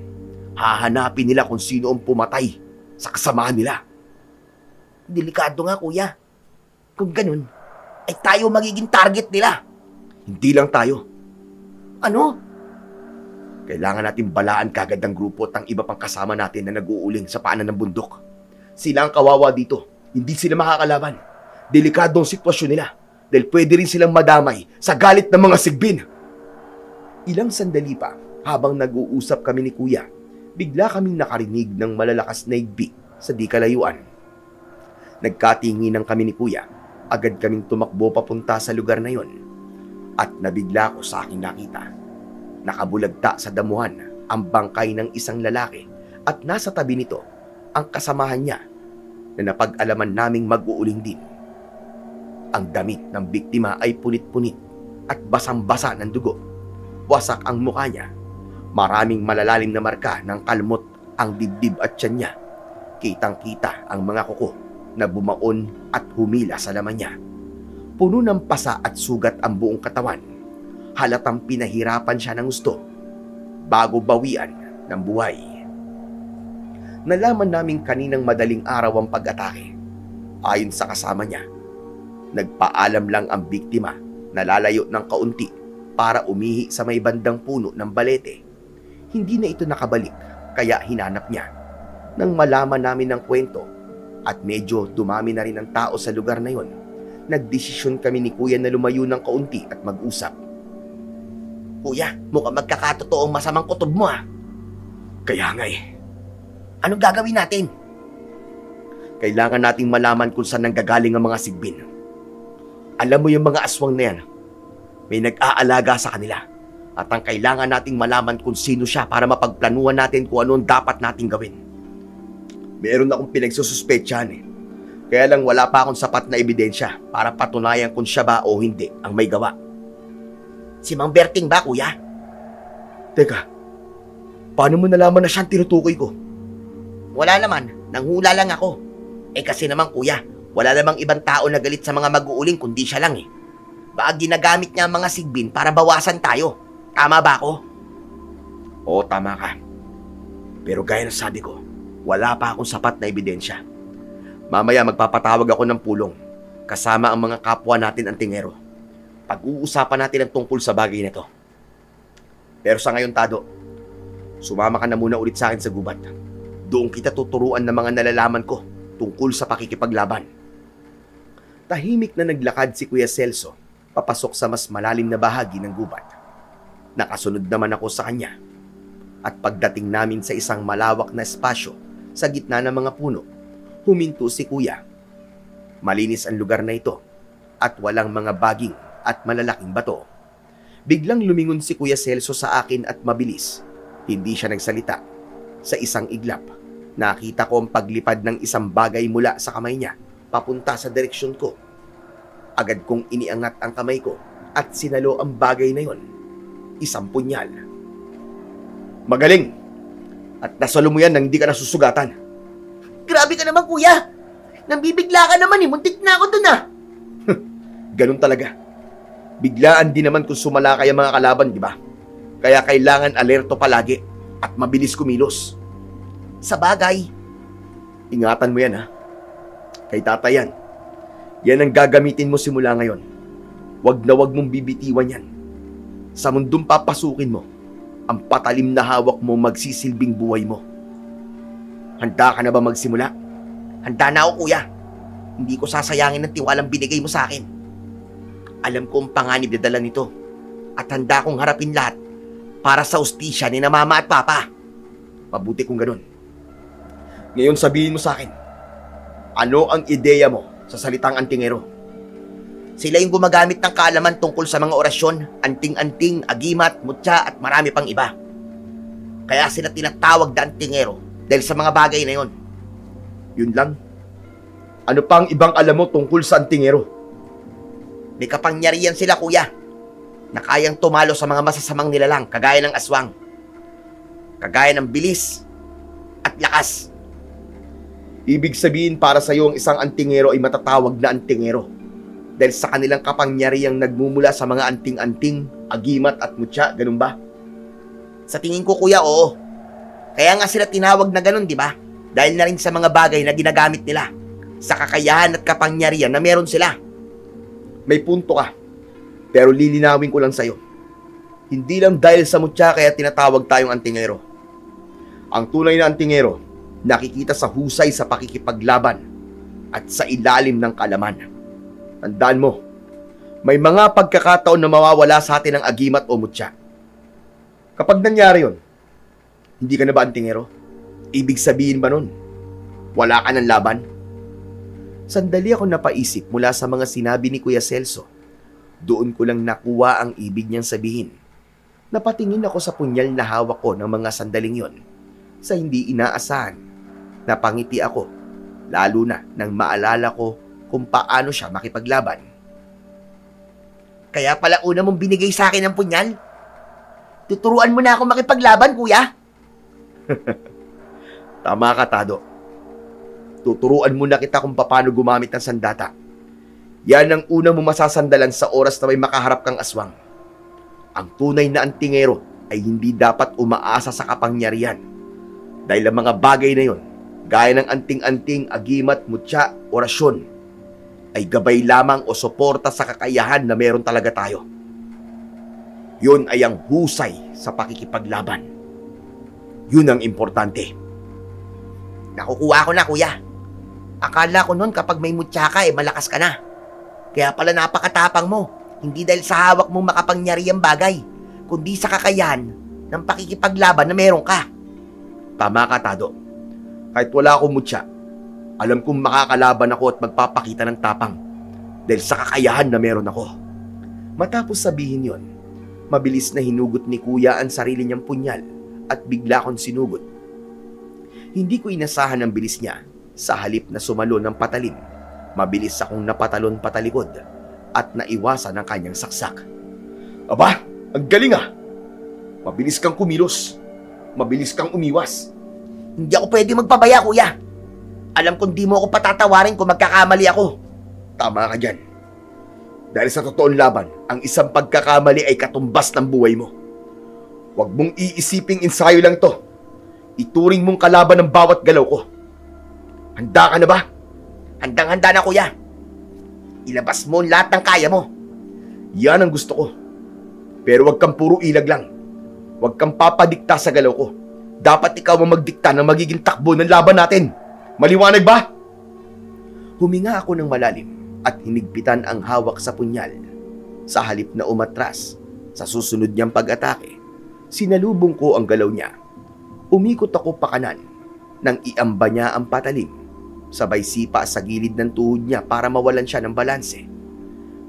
Hahanapin nila kung sino ang pumatay sa kasamaan nila. Delikado nga kuya. Kung ganun, ay tayo magiging target nila. Hindi lang tayo. Ano? Kailangan natin balaan kagad ng grupo at ang iba pang kasama natin na nag-uuling sa paanan ng bundok. Sila ang kawawa dito. Hindi sila makakalaban. Delikadong sitwasyon nila dahil pwede rin silang madamay sa galit ng mga Sigbin. Ilang sandali pa, habang nag-uusap kami ni Kuya, bigla kaming nakarinig ng malalakas na igbi sa di kalayuan. Nagkatinginan kami ni Kuya. Agad kaming tumakbo papunta sa lugar na yon. At nabigla ko sa aking nakita. Nakabulagta sa damuhan ang bangkay ng isang lalaki at nasa tabi nito ang kasamahan niya na napag-alaman naming mag-uuling din. Ang damit ng biktima ay punit-punit at basang-basa ng dugo. Wasak ang mukha niya. Maraming malalalim na marka ng kalmot ang dibdib at tiyan niya. Kitang-kita ang mga kuko na bumaon at humila sa laman niya. Puno ng pasa at sugat ang buong katawan. Halatang pinahirapan siya ng gusto bago bawian ng buhay. Nalaman namin kaninang madaling araw ang pag-atake. Ayon sa kasama niya, nagpaalam lang ang biktima na lalayo ng kaunti para umihi sa may bandang puno ng balete. Hindi na ito nakabalik kaya hinanap niya. Nang malaman namin ang kwento at medyo dumami na rin ang tao sa lugar na yon, nagdesisyon kami ni Kuya na lumayo ng kaunti at mag-usap. Kuya, mukhang magkakatotoong masamang kutob mo ah. Kaya nga Anong gagawin natin? kailangan nating malaman kung saan nanggagaling ang mga Sigbin. Alam mo yung mga aswang na yan, may nag-aalaga sa kanila. At ang kailangan nating malaman kung sino siya para mapagplanuhan natin kung ano ang dapat nating gawin. Meron akong pinagsususpetsahan Kaya lang wala pa akong sapat na ebidensya para patunayan kung siya ba o hindi ang may gawa. Si Mang Berting ba, kuya? Teka, paano mo nalaman na siyang tinutukoy ko? Wala naman, nanghula lang ako. Kasi naman kuya, wala namang ibang tao na galit sa mga mag-uuling kundi siya lang Baka ginagamit niya ang mga Sigbin para bawasan tayo. Tama ba ako? Oo, tama ka. Pero gaya ng sabi ko, wala pa akong sapat na ebidensya. Mamaya magpapatawag ako ng pulong kasama ang mga kapwa natin ang tingero. Pag-uusapan natin ang tungkol sa bagay na ito. Pero sa ngayon, Tado, sumama ka na muna ulit sa akin sa gubat. Doon kita tuturuan ng mga nalalaman ko tungkol sa pakikipaglaban. Tahimik na naglakad si Kuya Celso papasok sa mas malalim na bahagi ng gubat. Nakasunod naman ako sa kanya. At pagdating namin sa isang malawak na espasyo sa gitna ng mga puno, huminto si Kuya. Malinis ang lugar na ito at walang mga baging at malalaking bato. Biglang lumingon si Kuya Celso sa akin at mabilis. Hindi siya nagsalita. Sa isang iglap, nakita ko ang paglipad ng isang bagay mula sa kamay niya papunta sa direksyon ko. Agad kong iniangat ang kamay ko at sinalo ang bagay na yon. Isang punyal. Magaling! At nasalo mo yan nang hindi ka nasusugatan. Grabe ka naman, kuya! Nambibigla ka naman muntik na ako dun Ganun talaga. Biglaan din naman kung sumalakay ang mga kalaban, di ba? Kaya kailangan alerto palagi at mabilis kumilos. Sa bagay. Ingatan mo yan, ha? Kay tata yan. Yan ang gagamitin mo simula ngayon. Wag na wag mong bibitiwan yan. Sa mundong papasukin mo, ang patalim na hawak mo magsisilbing buhay mo. Handa ka na ba magsimula? Handa na ako, kuya. Hindi ko sasayangin ang tiwalang binigay mo sa akin. Alam ko ang panganib na dala nito at handa akong harapin lahat para sa ustisya ni na mama at papa. Mabuti kung ganun. Ngayon sabihin mo sa akin, ano ang ideya mo sa salitang antingero? Sila yung gumagamit ng kaalaman tungkol sa mga orasyon, anting-anting, agimat, mutya at marami pang iba. Kaya sila tinatawag na antingero dahil sa mga bagay na yon. Yun lang? Ano pang ibang alam mo tungkol sa antingero? May kapangyarihan sila, kuya, na kayang tumalo sa mga masasamang nilalang kagaya ng aswang, kagaya ng bilis at lakas. Ibig sabihin para sa iyo ang isang antingero ay matatawag na antingero dahil sa kanilang kapangyarihang nagmumula sa mga anting-anting, agimat at mutya, ganun ba? Sa tingin ko, kuya, oo. Kaya nga sila tinawag na ganun, di ba? Dahil na rin sa mga bagay na ginagamit nila, sa kakayahan at kapangyarihan na meron sila. May punto ka, pero lilinawin ko lang sa iyo. Hindi lang dahil sa mutya kaya tinatawag tayong antingero. Ang tunay na antingero, nakikita sa husay sa pakikipaglaban at sa ilalim ng kalaman. Tandaan mo, may mga pagkakataon na mawawala sa atin ang agimat o mutya. Kapag nangyari yon, hindi ka na ba antingero? Ibig sabihin ba nun, wala ka ng laban? Sandali ako napaisip mula sa mga sinabi ni Kuya Celso. Doon ko lang nakuha ang ibig niyang sabihin. Napatingin ako sa punyal na hawak ko ng mga sandaling yon. Sa hindi inaasahan, napangiti ako, lalo na nang maalala ko kung paano siya makipaglaban. Kaya pala una mong binigay sa akin ang punyal? Tuturuan mo na ako makipaglaban, kuya? Tama ka, Tado. Tuturuan muna kita kung paano gumamit ng sandata. Yan ang una mo masasandalan sa oras na may makaharap kang aswang. Ang tunay na antingero ay hindi dapat umaasa sa kapangyarihan. Dahil ang mga bagay na yon, gaya ng anting-anting, agimat, mutya, orasyon, ay gabay lamang o suporta sa kakayahan na meron talaga tayo. Yun ay ang husay sa pakikipaglaban. Yun ang importante. Nakukuha ko na, kuya. Akala ko noon kapag may mutya ka, malakas ka na. Kaya pala napakatapang mo. Hindi dahil sa hawak mong makapangyarihang bagay, kundi sa kakayahan ng pakikipaglaban na meron ka. Tama ka, Tado. Kahit wala akong mutya, alam kong makakalaban ako at magpapakita ng tapang dahil sa kakayahan na meron ako. Matapos sabihin yon, mabilis na hinugot ni Kuya ang sarili niyang punyal at bigla akong sinugot. Hindi ko inasahan ang bilis niya. Sa halip na sumalo ng patalim, mabilis akong napatalon patalikod at naiwasan ang kanyang saksak. Aba, ang galing ah! Mabilis kang kumilos. Mabilis kang umiwas. Hindi ako pwede magpabaya, kuya. Alam kong di mo ako patatawarin kung magkakamali ako. Tama ka dyan. Dahil sa totoong laban, ang isang pagkakamali ay katumbas ng buhay mo. Huwag mong iisiping ensayo lang to. Ituring mong kalaban ng bawat galaw ko. Handa ka na ba? Handang-handa na, kuya. Ilabas mo lahat ng kaya mo. Yan ang gusto ko. Pero huwag kang puro ilag lang. Huwag kang papadikta sa galaw ko. Dapat ikaw ang magdikta ng magiging takbo ng laban natin. Maliwanag ba? Huminga ako ng malalim at hinigpitan ang hawak sa punyal. Sa halip na umatras, sa susunod niyang pag-atake, sinalubong ko ang galaw niya. Umikot ako pa kanan nang iamba niya ang patalim. Sabay sipa sa gilid ng tuhod niya para mawalan siya ng balanse.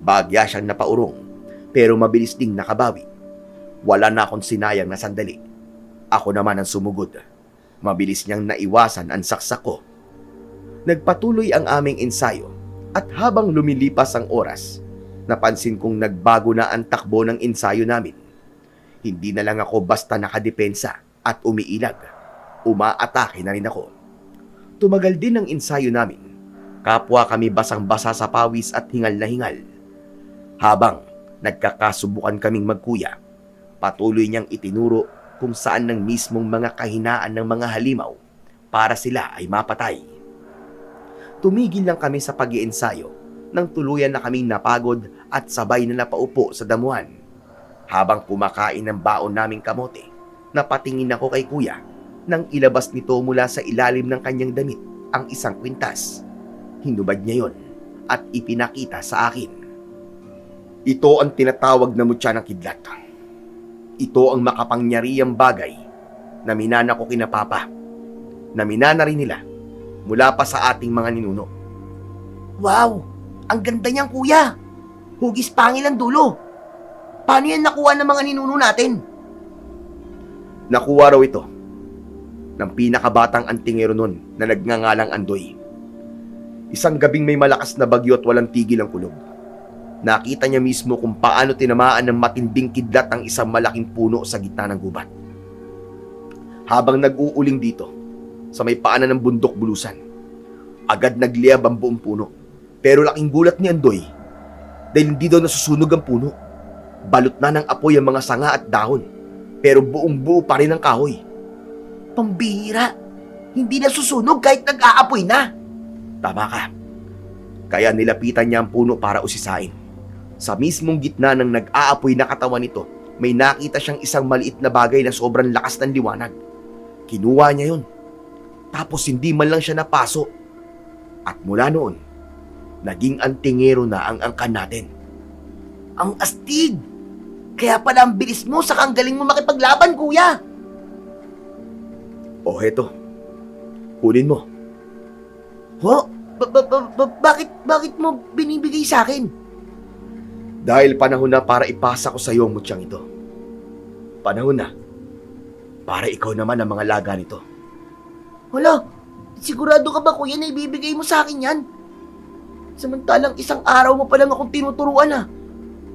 Bagya siyang napaurong, pero mabilis ding nakabawi. Wala na akong sinayang na sandali. Ako naman ang sumugod. Mabilis niyang naiwasan ang saksak ko. Nagpatuloy ang aming ensayo at habang lumilipas ang oras, napansin kong nagbago na ang takbo ng ensayo namin. Hindi na lang ako basta nakadepensa at umiilag. Umaatake na rin ako. Tumagal din ang ensayo namin. Kapwa kami basang-basa sa pawis at hingal na hingal. Habang nagkakasubukan kaming magkuya, patuloy niyang itinuro kung saan ng mismong mga kahinaan ng mga halimaw para sila ay mapatay. Tumigil lang kami sa pag-iensayo nang tuluyan na kaming napagod at sabay na napaupo sa damuhan. Habang kumakain ng baon naming kamote, Napatingin ako kay kuya nang ilabas nito mula sa ilalim ng kanyang damit ang isang kwintas. Hinubad niya yon at ipinakita sa akin. Ito ang tinatawag na mutya ng kidlat. Ito ang makapangyarihang bagay na minana ko kina Papa, na minana rin nila mula pa sa ating mga ninuno. Wow! Ang ganda niyang kuya! Hugis pangil ang dulo. Paano yan nakuha ng mga ninuno natin? Nakuha raw ito ng pinakabatang antingero nun na nagngangalang Andoy. Isang gabing may malakas na bagyo at walang tigil ang kulog. Nakita niya mismo kung paano tinamaan ng matinding kidlat ang isang malaking puno sa gitna ng gubat. Habang nag-uuling dito, sa may paanan ng bundok bulusan, agad nagliyab ang buong puno. Pero laking gulat ni Andoy dahil hindi daw nasusunog ang puno. Balot na ng apoy ang mga sanga at dahon, pero buong buo pa rin ang kahoy. Pambihira! Hindi nasusunog kahit nag-aapoy na! Tama ka. Kaya nilapitan niya ang puno para usisain. Sa mismong gitna ng nag-aapoy na katawan nito, may nakita siyang isang maliit na bagay na sobrang lakas ng liwanag. Kinuha niya yun. Tapos hindi man lang siya napaso. At mula noon, naging antingero na ang angkan natin. Ang astig! Kaya pala ang bilis mo sa ang galing mo makipaglaban, kuya! O heto, kunin mo. Ho? Bakit mo binibigay sa akin? Dahil panahon na para ipasa ko sa iyo ang mutyang ito. Panahon na para ikaw naman ang mga laga nito. Hala, sigurado ka ba kuya na ibibigay mo sa akin yan? Samantalang isang araw mo pa lang akong tinuturuan ah.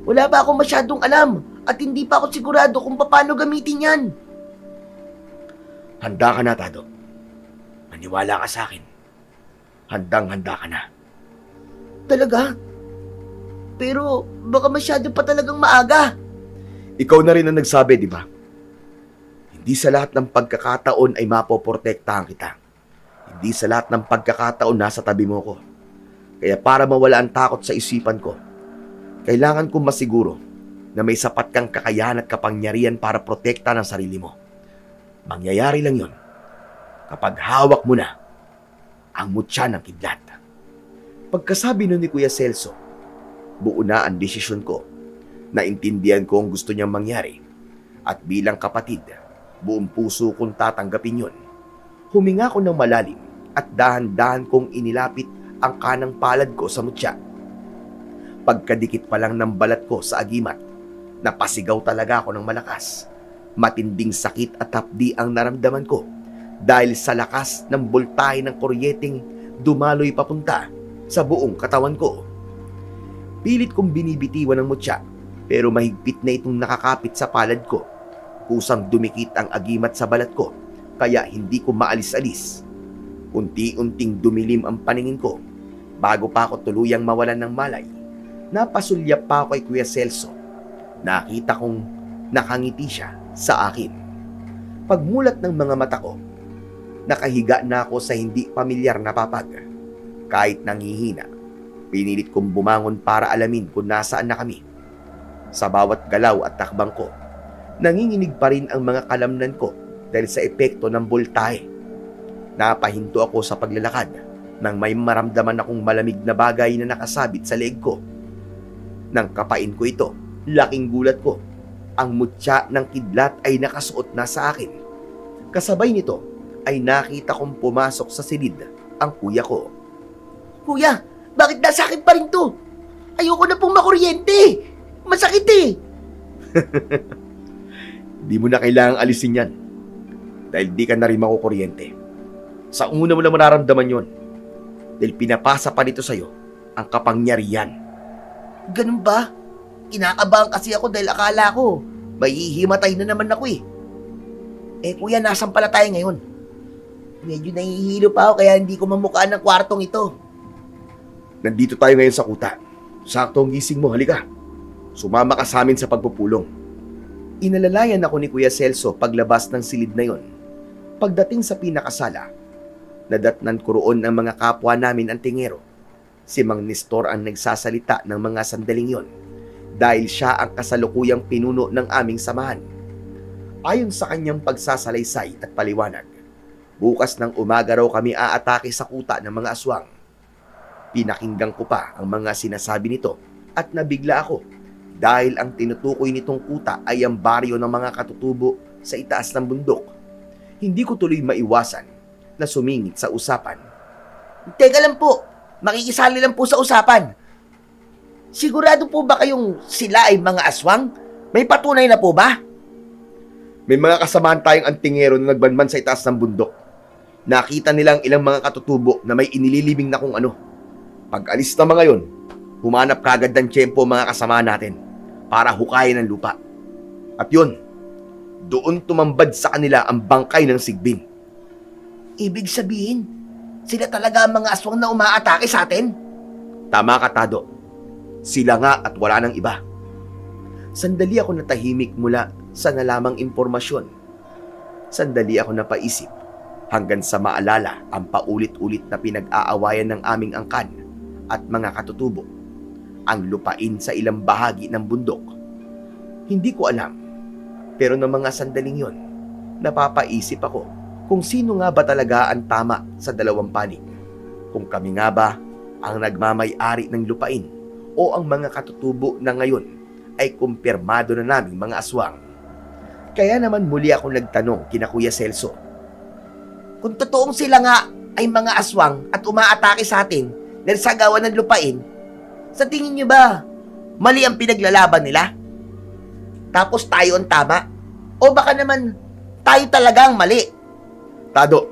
Wala pa akong masyadong alam at hindi pa ako sigurado kung paano gamitin yan. Handa ka na, Tado. Maniwala ka sa akin. Handang-handa ka na. Talaga? Pero baka masyado pa talagang maaga. Ikaw na rin ang nagsabi, di ba? Hindi sa lahat ng pagkakataon ay mapoprotektahan kita. Hindi sa lahat ng pagkakataon nasa tabi mo ko. Kaya para mawala ang takot sa isipan ko, kailangan kong masiguro na may sapat kang kakayahan at kapangyarihan para protekta ng sarili mo. Mangyayari lang yon kapag hawak mo na ang mutya ng kidlat. Pagkasabi nun ni Kuya Celso, buo na ang desisyon ko. Naintindihan ko ang gusto niyang mangyari. At bilang kapatid, buong puso kong tatanggapin yun. Huminga ko ng malalim at dahan-dahan kong inilapit ang kanang palad ko sa mutya. Pagkadikit pa lang ng balat ko sa agimat, napasigaw talaga ako ng malakas. Matinding sakit at hapdi ang naramdaman ko dahil sa lakas ng boltahe ng kuryenteng dumaloy papunta sa buong katawan ko. Pilit kong binibitiwan ng mutya pero mahigpit na itong nakakapit sa palad ko. Kusang dumikit ang agimat sa balat ko kaya hindi ko maalis-alis. Unti-unting dumilim ang paningin ko bago pa ako tuluyang mawalan ng malay. Napasulyap pa ako kay Kuya Celso. Nakita kong nakangiti siya sa akin. Pagmulat ng mga mata ko, nakahiga na ako sa hindi pamilyar na papag. Kahit nangihina, pinilit kong bumangon para alamin kung nasaan na kami. Sa bawat galaw at takbang ko, nanginginig pa rin ang mga kalamnan ko dahil sa epekto ng boltahe. Napahinto ako sa paglalakad nang may maramdaman akong malamig na bagay na nakasabit sa leeg ko. Nang kapain ko ito, laking gulat ko. Ang mutya ng kidlat ay nakasuot na sa akin. Kasabay nito ay nakita kong pumasok sa silid ang kuya ko. Kuya, bakit nasa akin pa rin to? Ayoko na pong makuryente. Masakit eh. Di mo na kailangang alisin yan dahil di ka na rin makukuryente. Sa una mo na mararamdaman yon dahil pinapasa pa dito sa'yo ang kapangyarihan. Ganun ba? Kinakabahan kasi ako dahil akala ko may hihimatay na naman ako eh. Eh kuya, nasan pala tayo ngayon? Medyo nahihilo pa ako kaya hindi ko mamukhaan ng kwartong ito. Nandito tayo ngayon sa kuta. Sakto ang gising mo, halika. Sumama ka sa amin sa pagpupulong. Inalalayan ako ni Kuya Celso paglabas ng silid na yon. Pagdating sa pinakasala, nadatnan ko roon ang mga kapwa namin antingero. Si Mang Nestor ang nagsasalita ng mga sandaling yon dahil siya ang kasalukuyang pinuno ng aming samahan. Ayon sa kanyang pagsasalaysay at paliwanag, bukas ng umaga raw kami aatake sa kuta ng mga aswang. Pinakinggan ko pa ang mga sinasabi nito at nabigla ako dahil ang tinutukoy nitong kuta ay ang baryo ng mga katutubo sa itaas ng bundok. Hindi ko tuloy maiwasan na sumingit sa usapan. Teka lang po, makikisali lang po sa usapan. Sigurado po ba kayong sila ay mga aswang? May patunay na po ba? May mga kasamaan tayong antingero na nagbanban sa itaas ng bundok. Nakita nilang ilang mga katutubo na may inililibing na kung ano. Pag alis na mga yon, humanap kagad ng tiyempo mga kasama natin para hukayin ang lupa. At yun, doon tumambad sa kanila ang bangkay ng sigbin. Ibig sabihin, sila talaga ang mga aswang na umaatake sa atin? Tama ka, Tado. Sila nga at wala nang iba. Sandali ako natahimik mula sa nalamang impormasyon. Sandali ako napaisip hanggang sa maalala ang paulit-ulit na pinag-aawayan ng aming angkan at mga katutubo, ang lupain sa ilang bahagi ng bundok. Hindi ko alam, pero ng mga sandaling yon, napapaisip ako kung sino nga ba talaga ang tama sa dalawang panig. Kung kami nga ba ang nagmamay-ari ng lupain o ang mga katutubo na ngayon ay kumpirmado na naming mga aswang. Kaya naman muli ako nagtanong kina Kuya Celso. Kung totoong sila nga ay mga aswang at umaatake sa atin dahil sa gawa ng lupain, sa tingin nyo ba mali ang pinaglalaban nila? Tapos tayo ang tama? O baka naman tayo talaga ang mali? Tado,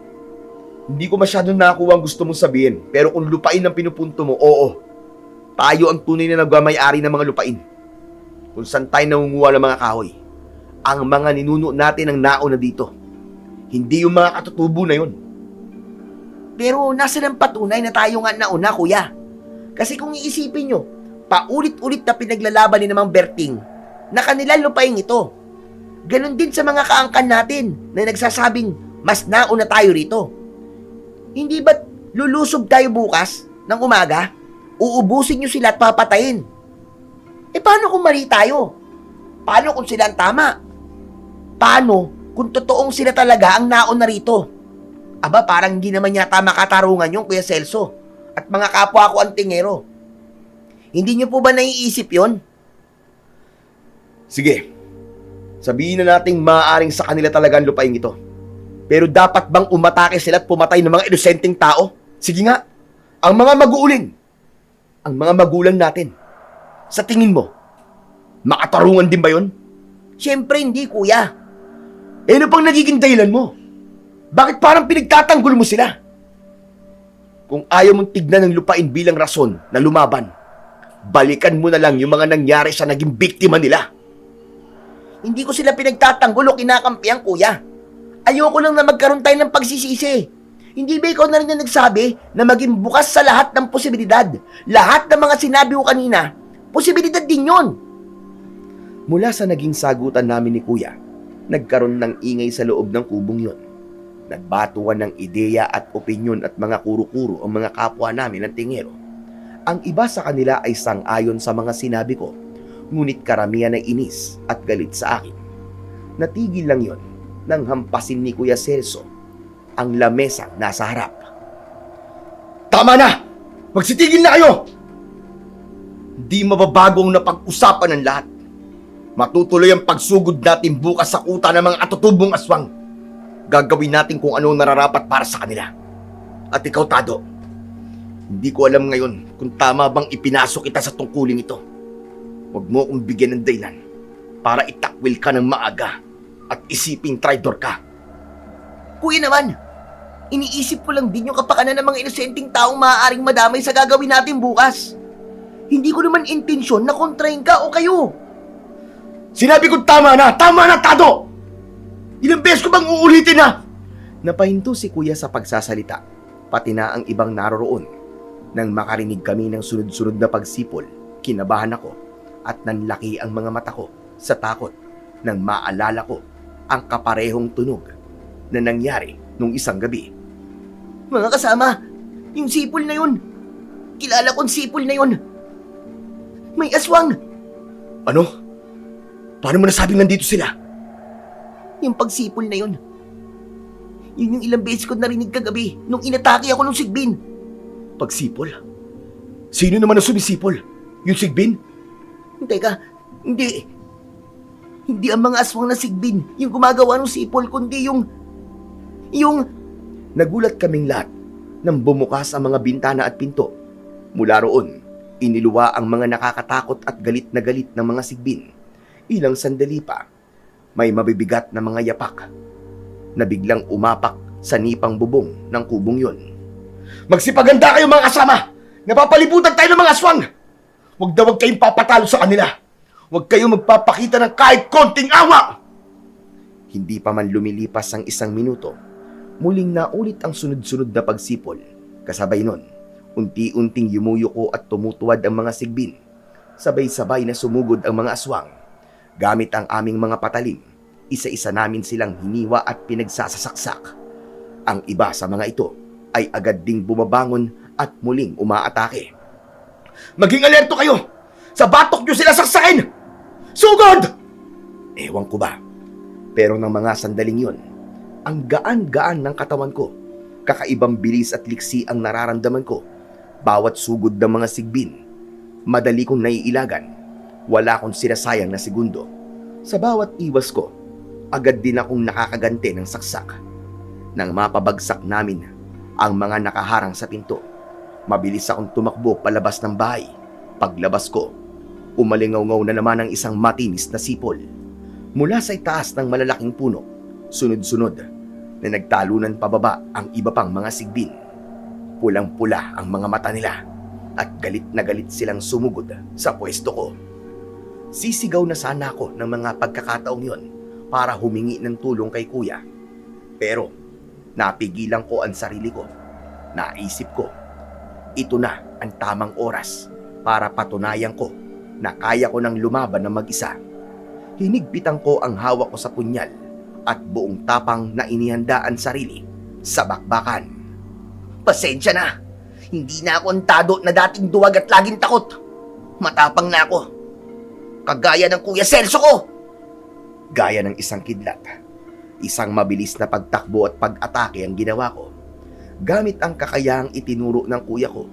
hindi ko masyadong nakuha ang gusto mong sabihin, pero kung lupain ang pinupunto mo, oo. Tayo ang tunay na nagmamay-ari ng mga lupain. Kung saan tayo nangunguha ng mga kahoy, ang mga ninuno natin ang nauna dito. Hindi yung mga katutubo na yun. Pero nasa ng patunay na tayo nga nauna, kuya. Kasi kung iisipin nyo, paulit-ulit na pinaglalaban ni namang Berting na kanilang lupain ito. Ganon din sa mga kaangkan natin na nagsasabing mas nauna tayo rito. Hindi ba't lulusob tayo bukas ng umaga? Uubusin nyo sila at papatayin. Eh paano kung mali tayo? Paano kung sila ang tama? Paano kung totoong sila talaga ang nauna rito? Aba, parang hindi naman yata makatarungan yung Kuya Celso at mga kapwa ko antingero. Hindi nyo po ba naiisip yon? Sige, sabihin na nating maaaring sa kanila talaga ang lupain ito. Pero dapat bang umatake sila at pumatay ng mga inosenteng tao? Sige nga, ang mga mag-uuling, ang mga magulang natin. Sa tingin mo, makatarungan din ba yun? Siyempre hindi, kuya. Eh ano pang nagiging dahilan mo? Bakit parang pinagtatanggol mo sila? Kung ayaw mong tignan ng lupain bilang rason na lumaban, balikan mo na lang yung mga nangyari sa naging biktima nila. Hindi ko sila pinagtatanggol o kinakampihan, kuya. Ayoko lang na magkaroon tayo ng pagsisisi. Hindi ba ikaw na rin na nagsabi na maging bukas sa lahat ng posibilidad? Lahat ng mga sinabi ko kanina, posibilidad din yon. Mula sa naging sagutan namin ni Kuya, nagkaroon ng ingay sa loob ng kubong yon. Nagbatuan ng ideya at opinyon at mga kuro-kuro ang mga kapwa namin ng tingero. Ang iba sa kanila ay sang-ayon sa mga sinabi ko, ngunit karamihan ay inis at galit sa akin. Natigil lang yon nang hampasin ni Kuya Celso ang lamesang nasa harap. Tama na! Magsitigil na kayo! Di mababago ang napag-usapan ng lahat. Matutuloy ang pagsugod natin bukas sa kuta ng mga atutubong aswang. Gagawin natin kung ano nararapat para sa kanila. At ikaw, Tado, hindi ko alam ngayon kung tama bang ipinasok kita sa tungkulin ito. Huwag mo akong bigyan ng dahilan para itakwil ka ng maaga at isiping traidor ka. Kuya naman, iniisip ko lang din yung kapakanan ng mga inosenteng taong maaaring madamay sa gagawin natin bukas. Hindi ko naman intensyon na kontrahin ka o kayo. Sinabi ko tama na! Tama na, Tado! Ilang beses ko bang uulitin na? Napahinto si Kuya sa pagsasalita, pati na ang ibang naroroon. Nang makarinig kami ng sunod-sunod na pagsipol, kinabahan ako at nanlaki ang mga mata ko sa takot nang maalala ko ang kaparehong tunog na nangyari nung isang gabi. Mga kasama, yung sipol na yun. Kilala kong sipol na yun. May aswang. Ano? Paano mo nasabing nandito sila? Yung pagsipol na yun. Yun yung ilang beses ko narinig kagabi nung inatake ako ng Sigbin. Pagsipol? Sino naman ang sumisipol? Yung Sigbin? Teka, hindi. Hindi ang mga aswang na Sigbin yung gumagawa ng sipol, kundi yung... Nagulat kaming lahat nang bumukas ang mga bintana at pinto. Mula roon, iniluwa ang mga nakakatakot at galit ng mga Sigbin. Ilang sandali pa, may mabibigat na mga yapak na biglang umapak sa nipang bubong ng kubong yon. Magsipaganda kayo mga kasama! Napapalibutan tayo ng mga aswang! Huwag na huwag kayong papatalo sa kanila! Huwag kayong magpapakita ng kahit konting awa! Hindi pa man lumilipas ang 1 minuto, muling naulit ang sunod-sunod na pagsipol. Kasabay nun, unti-unting yumuyuko at tumutuwad ang mga Sigbin. Sabay-sabay na sumugod ang mga aswang. Gamit ang aming mga patalim, isa-isa namin silang hiniwa at pinagsasasaksak. Ang iba sa mga ito ay agad ding bumabangon at muling umaatake. Maging alerto kayo! Sa batok nyo sila saksakin! Sugod! Ewan ko ba, pero ng mga sandaling yon, ang gaan-gaan ng katawan ko. Kakaibang bilis at liksi ang nararamdaman ko. Bawat sugod ng mga Sigbin, madali kong naiilagan. Wala akong sinasayang na segundo. Sa bawat iwas ko, agad din akong nakakaganti ng saksak. Nang mapabagsak namin ang mga nakaharang sa pinto, mabilis akong tumakbo palabas ng bahay. Paglabas ko, umalingaw-ngaw na naman ang isang matinis na sipol. Mula sa itaas ng malalaking puno, sunod-sunod na nagtalunan pababa ang iba pang mga Sigbin. Pulang-pula ang mga mata nila at galit na galit silang sumugod sa pwesto ko. Sisigaw na sana ako ng mga pagkakataong yon para humingi ng tulong kay kuya. Pero napigilan ko ang sarili ko. Naisip ko, ito na ang tamang oras para patunayan ko na kaya ko nang lumaban ng mag-isa. Hinigpitan ko ang hawak ko sa punyal at buong tapang na inihanda ang sarili sa bakbakan. Pasensya na. Hindi na ako antado na dating duwag at laging takot. Matapang na ako. Kagaya ng Kuya Celso ko. Gaya ng isang kidlat, isang mabilis na pagtakbo at pag-atake ang ginawa ko. Gamit ang kakayahang itinuro ng kuya ko,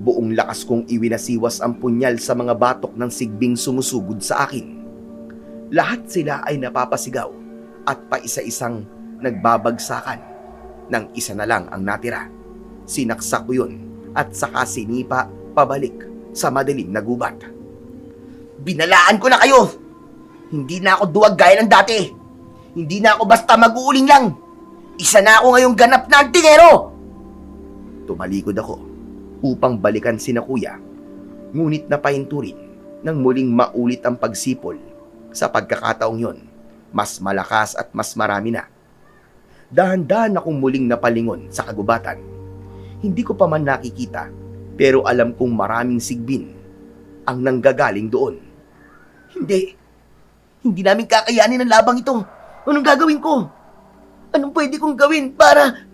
buong lakas kong iwinasiwas ang punyal sa mga batok ng Sigbing sumusugod sa akin. Lahat sila ay napapasigaw at paisa-isang nagbabagsakan. Nang isa na lang ang natira, sinaksak ko yun at saka sinipa pabalik sa madilim na gubat. Binalaan ko na kayo. Hindi na ako duwag gaya ng dati. Hindi na ako basta mag-uuling lang. Isa na ako ngayong ganap na antingero. Tumalikod ako upang balikan sina kuya. Ngunit napahinturin nang muling maulit ang pagsipol. Sa pagkakataong yon, mas malakas at mas marami na. Dahan-dahan akong muling napalingon sa kagubatan. Hindi ko pa man nakikita, pero alam kong maraming Sigbin ang nanggagaling doon. Hindi namin kakayanin ang labang ito. Anong gagawin ko? Anong pwede kong gawin para...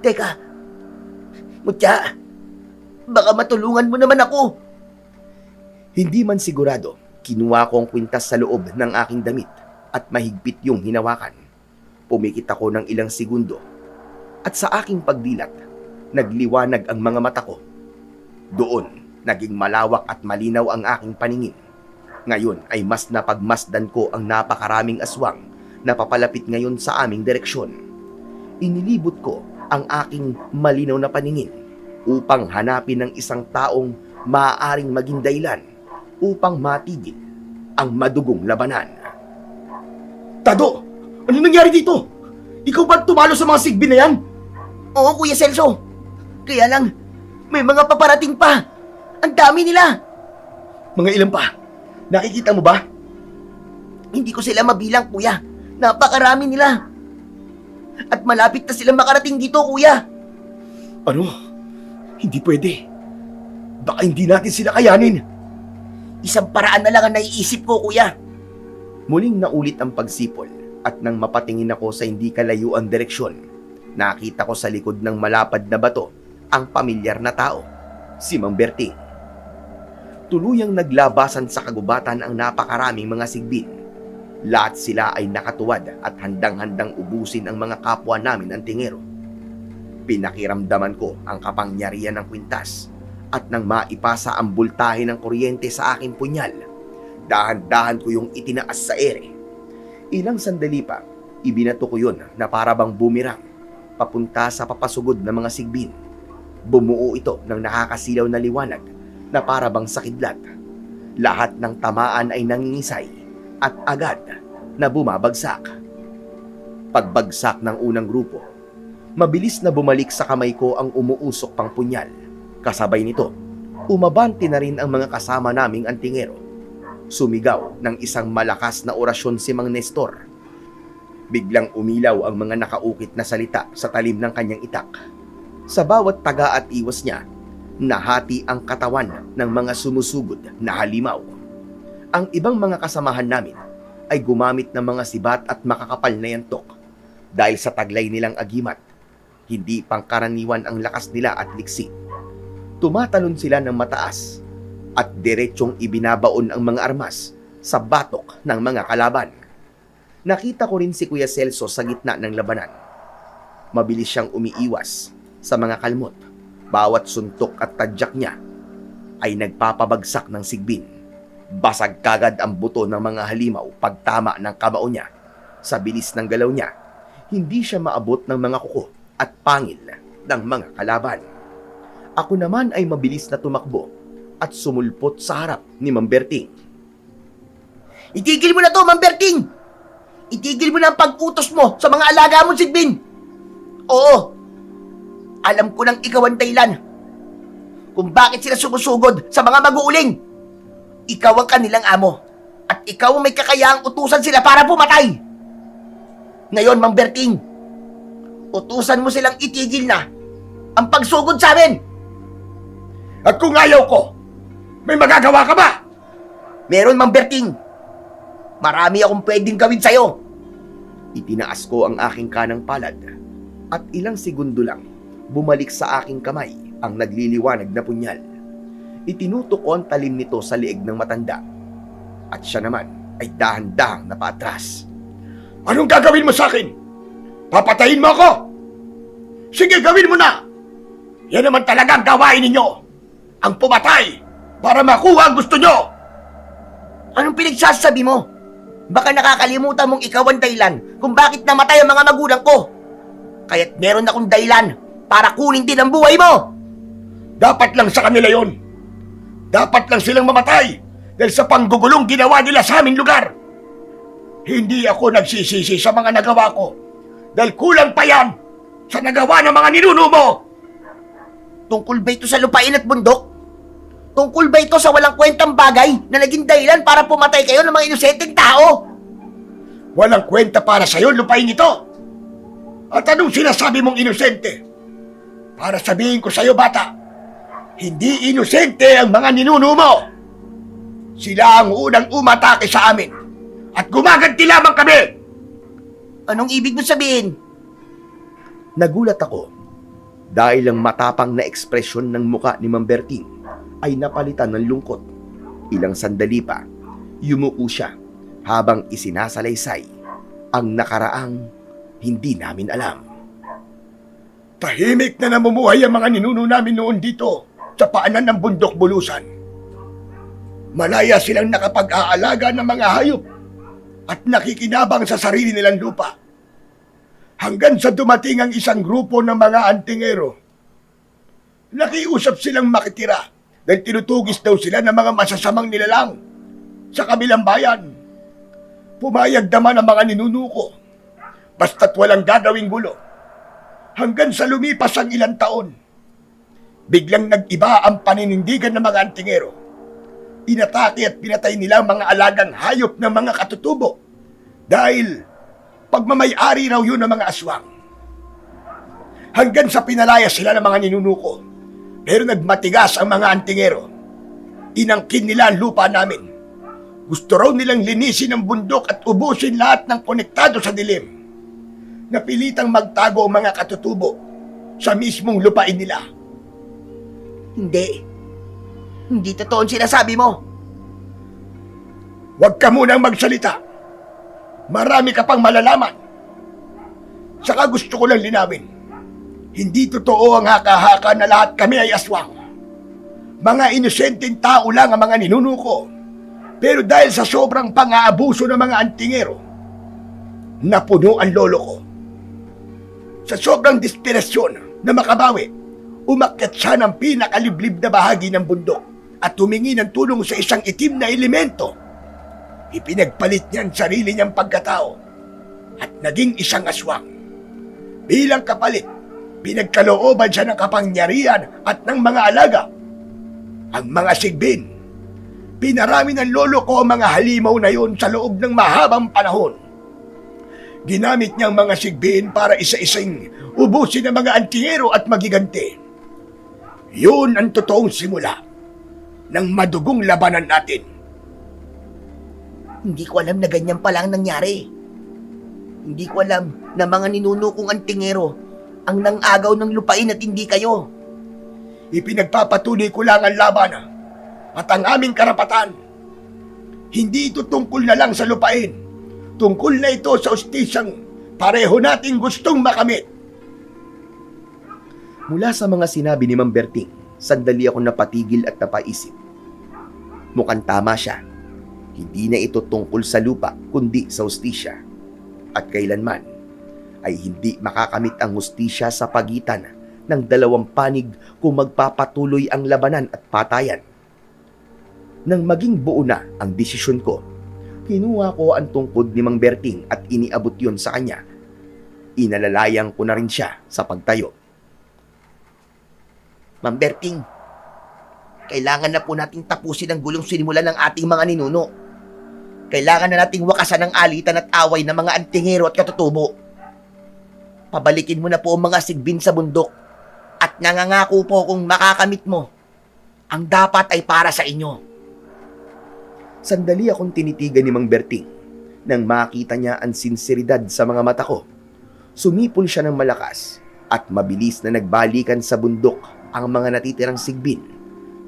Teka, Mutya, baka matulungan mo naman ako. Hindi man sigurado, kinuha ko ang kwintas sa loob ng aking damit at mahigpit yung hinawakan. Pumikit ako ng ilang segundo at sa aking pagdilat, nagliwanag ang mga mata ko. Doon, naging malawak at malinaw ang aking paningin. Ngayon ay mas napagmasdan ko ang napakaraming aswang na papalapit ngayon sa aming direksyon. Inilibot ko ang aking malinaw na paningin upang hanapin ng isang taong maaaring maging dahilan upang matigil ang madugong labanan. Tado! Ano nangyari dito? Ikaw ba tumalo sa mga Sigbin na yan? Oo, Kuya Celso. Kaya lang, may mga paparating pa. Ang dami nila. Mga ilan pa? Nakikita mo ba? Hindi ko sila mabilang, Kuya. Napakarami nila. At malapit na sila makarating dito, Kuya. Ano? Hindi pwede. Baka hindi natin sila kayanin. Isang paraan na lang ang naiisip ko, Kuya. Muling naulit ang pagsipol at nang mapatingin ako sa hindi kalayuang direksyon, nakita ko sa likod ng malapad na bato ang pamilyar na tao, si Mang Berting. Tuluyang naglabasan sa kagubatan ang napakaraming mga Sigbin. Lahat sila ay nakatuwad at handang-handang ubusin ang mga kapwa namin antingero. Pinakiramdaman ko ang kapangyarihan ng kwintas at nang maipasa ang bultahe ng kuryente sa aking punyal, dahan-dahan ko yung itinaas sa ere. Ilang sandali pa, ibinato ko yun na para bang bumirang papunta sa papasugod na mga sigbin. Bumuo ito ng nakakasilaw na liwanag na para bang sa kidlat. Lahat ng tamaan ay nangingisay at agad na bumabagsak. Pagbagsak ng unang grupo, mabilis na bumalik sa kamay ko ang umuusok pang punyal. Kasabay nito, umabante na rin ang mga kasama naming antingero. Sumigaw ng isang malakas na orasyon si Mang Nestor. Biglang umilaw ang mga nakaukit na salita sa talim ng kanyang itak. Sa bawat taga at iwas niya, nahati ang katawan ng mga sumusugod na halimaw. Ang ibang mga kasamahan namin ay gumamit ng mga sibat at makakapal na yantok. Dahil sa taglay nilang agimat, hindi pangkaraniwan ang lakas nila at liksi. Tumatalon sila ng mataas at diretsyong ibinabaon ang mga armas sa batok ng mga kalaban. Nakita ko rin si Kuya Celso sa gitna ng labanan. Mabilis siyang umiiwas sa mga kalmot. Bawat suntok at tadyak niya ay nagpapabagsak ng sigbin. Basag kagad ang buto ng mga halimaw pagtama ng kamao niya. Sa bilis ng galaw niya, hindi siya maabot ng mga kuko at pangil ng mga kalaban. Ako naman ay mabilis na tumakbo at sumulpot sa harap ni Mang Berting. Itigil mo na to, Mang Berting! Itigil mo na ang pag-utos mo sa mga alaga mong sigbin! Oo, alam ko nang ikaw ang dahilan kung bakit sila sumusugod sa mga mag-uuling. Ikaw ang kanilang amo at ikaw ang may kakayahang utusan sila para pumatay. Ngayon, Mang Berting, utusan mo silang itigil na ang pagsugod sa amin. At kung ayaw ko, may magagawa ka ba? Meron, Mang Berting. Marami akong pwedeng gawin sa'yo. Itinaas ko ang aking kanang palad at ilang segundo lang bumalik sa aking kamay ang nagliliwanag na punyal. Itinutok ko ang talim nito sa liig ng matanda at siya naman ay dahan-dahang napaatras. Anong gagawin mo sa akin? Papatayin mo ako? Sige, gawin mo na! Yan naman talaga ang gawain ninyo. Ang pumatay para makuha ang gusto nyo. Anong pinagsasabi mo? Baka nakakalimutan mong ikaw ang dahilan kung bakit namatay ang mga magulang ko. Kaya't meron akong dahilan para kunin din ang buhay mo. Dapat lang sa kanila yon. Dapat lang silang mamatay dahil sa panggugulong ginawa nila sa aming lugar. Hindi ako nagsisisi sa mga nagawa ko dahil kulang pa yan sa nagawa ng mga ninuno mo. Tungkol ba ito sa lupain at bundok? Tungkol ba ito sa walang kwentang bagay na naging dahilan para pumatay kayo ng mga inosenteng tao? Walang kwenta para sa'yo lupain ito. At anong sinasabi mong inosente? Para sabihin ko sa'yo, bata, hindi inosente ang mga ninuno mo. Sila ang unang umatake sa amin at gumaganti lamang kami. Anong ibig mo sabihin? Nagulat ako dahil ang matapang na ekspresyon ng muka ni Mang Berting ay napalitan ng lungkot. Ilang sandali pa, yumuko siya habang isinasalaysay ang nakaraang hindi namin alam. Tahimik na namumuhay ang mga ninuno namin noon dito sa paanan ng bundok bulusan. Malaya silang nakapag-aalaga ng mga hayop at nakikinabang sa sarili nilang lupa. Hanggang sa dumating ang isang grupo ng mga antingero. Nakiusap silang makitira dahil tinutugis daw sila ng mga masasamang nilalang sa kabilang bayan. Pumayag naman ang mga ninuno ko, basta't walang gagawing gulo. Hanggang sa lumipas ang ilang taon, biglang nag-iba ang paninindigan ng mga antingero. Inatake at pinatay nila ang mga alagang hayop ng mga katutubo dahil pagmamay-ari raw yun ng mga aswang. Hanggang sa pinalaya sila ng mga ninuno ko, pero nagmatigas ang mga antingero. Inangkin nila ang lupa namin. Gusto raw nilang linisin ang bundok at ubusin lahat ng konektado sa dilim. Napilitang magtago ang mga katutubo sa mismong lupain nila. Hindi. Hindi totoo ang sinasabi mo. Huwag ka munang magsalita. Marami ka pang malalaman. Saka gusto ko lang linawin. Hindi totoo ang haka-haka na lahat kami ay aswang. Mga inosenteng tao lang ang mga ninunuko. Pero dahil sa sobrang pang-aabuso ng mga antingero, napuno ang lolo ko. Sa sobrang desperasyon na makabawi, umakyat siya ng pinakaliblib na bahagi ng bundok at humingi ng tulong sa isang itim na elemento. Ipinagpalit niya ang sarili niyang pagkatao at naging isang aswang. Bilang kapalit, pinagkalooban siya ng kapangyarihan at ng mga alaga. Ang mga sigbin, pinarami ng lolo ko ang mga halimaw na yon sa loob ng mahabang panahon. Ginamit niyang mga sigbin para isa-isang ubusin ang mga antingero at magiganti. Yun ang totoong simula ng madugong labanan natin. Hindi ko alam na ganyan pala ang nangyari. Hindi ko alam na mga ninunukong antingero ang nang-agaw ng lupain at hindi kayo. Ipinagpapatuloy ko lang ang laban at ang aming karapatan. Hindi ito tungkol na lang sa lupain. Tungkol na ito sa ustisyang pareho nating gustong makamit. Mula sa mga sinabi ni Mang Berting, sandali ako napatigil at napaisip. Mukhang tama siya. Hindi na ito tungkol sa lupa, kundi sa hustisya. At kailanman ay hindi makakamit ang hustisya sa pagitan ng dalawang panig kung magpapatuloy ang labanan at patayan. Nang maging buo na ang desisyon ko, kinuha ko ang tungkod ni Mang Berting at iniabot yon sa kanya. Inalalayang ko na rin siya sa pagtayo. Ma'am Berting, kailangan na po nating tapusin ang gulong sinimulan ng ating mga ninuno. Kailangan na nating wakasan ang alitan at away ng mga antingero at katutubo. Pabalikin mo na po ang mga sigbin sa bundok at nangangako po kung makakamit mo, ang dapat ay para sa inyo. Sandali akong tinitigan ni Mang Berting. Nang makita niya ang sinseridad sa mga mata ko, sumipol siya ng malakas at mabilis na nagbalikan sa bundok ang mga natitirang sigbin,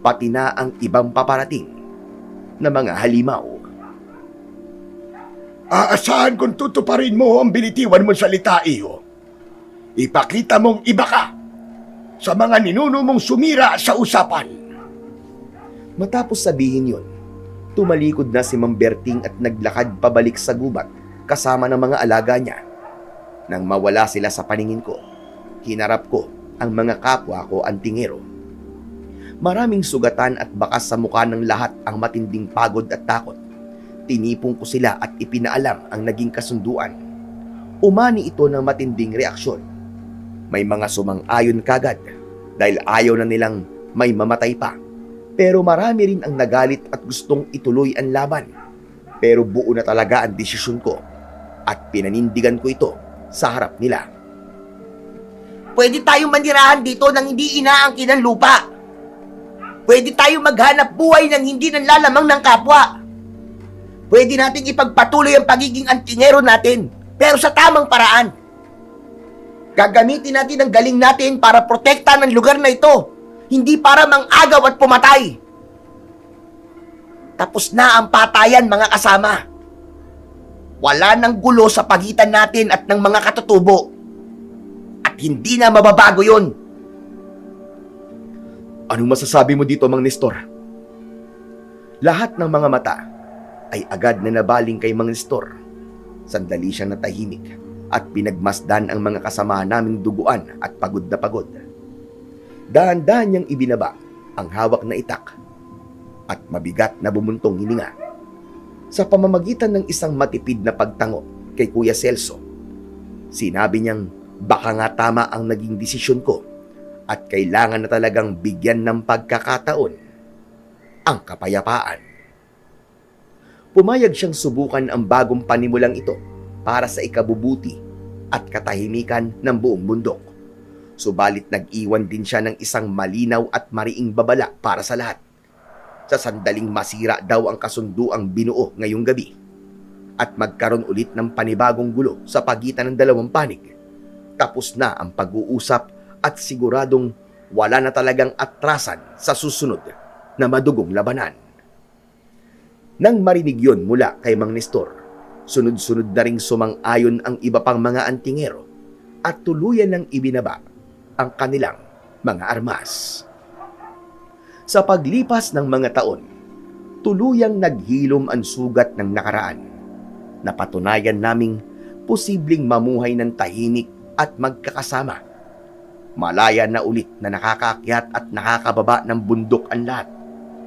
pati na ang ibang paparating na mga halimaw. Aasahan kung tutuparin mo ang binitiwan mong salita, iyo. Ipakita mong iba ka sa mga ninuno mong sumira sa usapan. Matapos sabihin yon, tumalikod na si Mang Berting at naglakad pabalik sa gubat kasama ng mga alaga niya. Nang mawala sila sa paningin ko, hinarap ko ang mga kapwa ko antingero. Maraming sugatan at bakas sa mukha ng lahat ang matinding pagod at takot. Tinipong ko sila at ipinaalam ang naging kasunduan. Umani ito ng matinding reaksyon. May mga sumang-ayon kagad dahil ayaw na nilang may mamatay pa. Pero marami rin ang nagalit at gustong ituloy ang laban. Pero buo na talaga ang desisyon ko at pinanindigan ko ito sa harap nila. Pwede tayong manirahan dito nang hindi inaangkin ng lupa. Pwede tayong maghanap buhay nang hindi nanlalamang ng kapwa. Pwede nating ipagpatuloy ang pagiging antingero natin, pero sa tamang paraan. Gagamitin natin ang galing natin para protektahan ang lugar na ito, hindi para mang-agaw at pumatay. Tapos na ang patayan, mga kasama. Wala nang gulo sa pagitan natin at ng mga katutubo. At hindi na mababago yon. Anong masasabi mo dito, Mang Nestor? Lahat ng mga mata ay agad na nabaling kay Mang Nestor. Sandali siyang natahimik at pinagmasdan ang mga kasama naming duguan at pagod na pagod. Dahan-dahan niyang ibinaba ang hawak na itak at mabigat na bumuntong hininga. Sa pamamagitan ng isang matipid na pagtango kay Kuya Celso, sinabi niyang baka nga tama ang naging desisyon ko at kailangan na talagang bigyan ng pagkakataon ang kapayapaan. Pumayag siyang subukan ang bagong panimulang ito para sa ikabubuti at katahimikan ng buong bundok. Subalit nag-iwan din siya ng isang malinaw at mariing babala para sa lahat. Sa sandaling masira daw ang kasunduang binuo ngayong gabi at magkaroon ulit ng panibagong gulo sa pagitan ng dalawang panig. Tapos na ang pag-uusap at siguradong wala na talagang atrasan sa susunod na madugong labanan. Nang marinig yon mula kay Mang Nestor, Sunod-sunod na ring sumang-ayon ang iba pang mga antingero at tuluyan ng ibinaba ang kanilang mga armas. Sa paglipas ng mga taon, tuluyang naghilom ang sugat ng nakaraan. Napatunayan naming posibleng mamuhay ng tahimik at magkakasama. Malaya na ulit na nakakaakyat at nakakababa ng bundok ang lahat.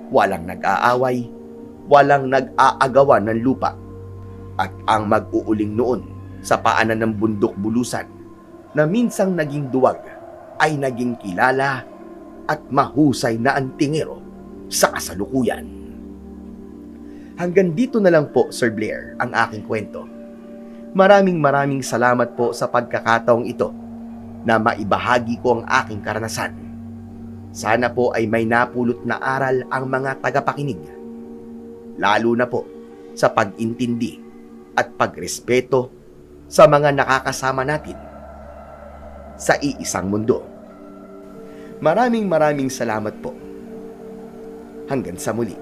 Walang nag-aaway, walang nag-aagawan ng lupa. At ang mag-uuling noon sa paanan ng bundok bulusan na minsang naging duwag ay naging kilala at mahusay na antingero sa kasalukuyan. Hanggang dito na lang po, Sir Blair, ang aking kwento. Maraming salamat po sa pagkakataong ito na maibahagi ko ang aking karanasan. Sana po ay may napulot na aral ang mga tagapakinig. Lalo na po sa pag-intindi at pagrespeto sa mga nakakasama natin sa iisang mundo. Maraming salamat po. Hanggang sa muli.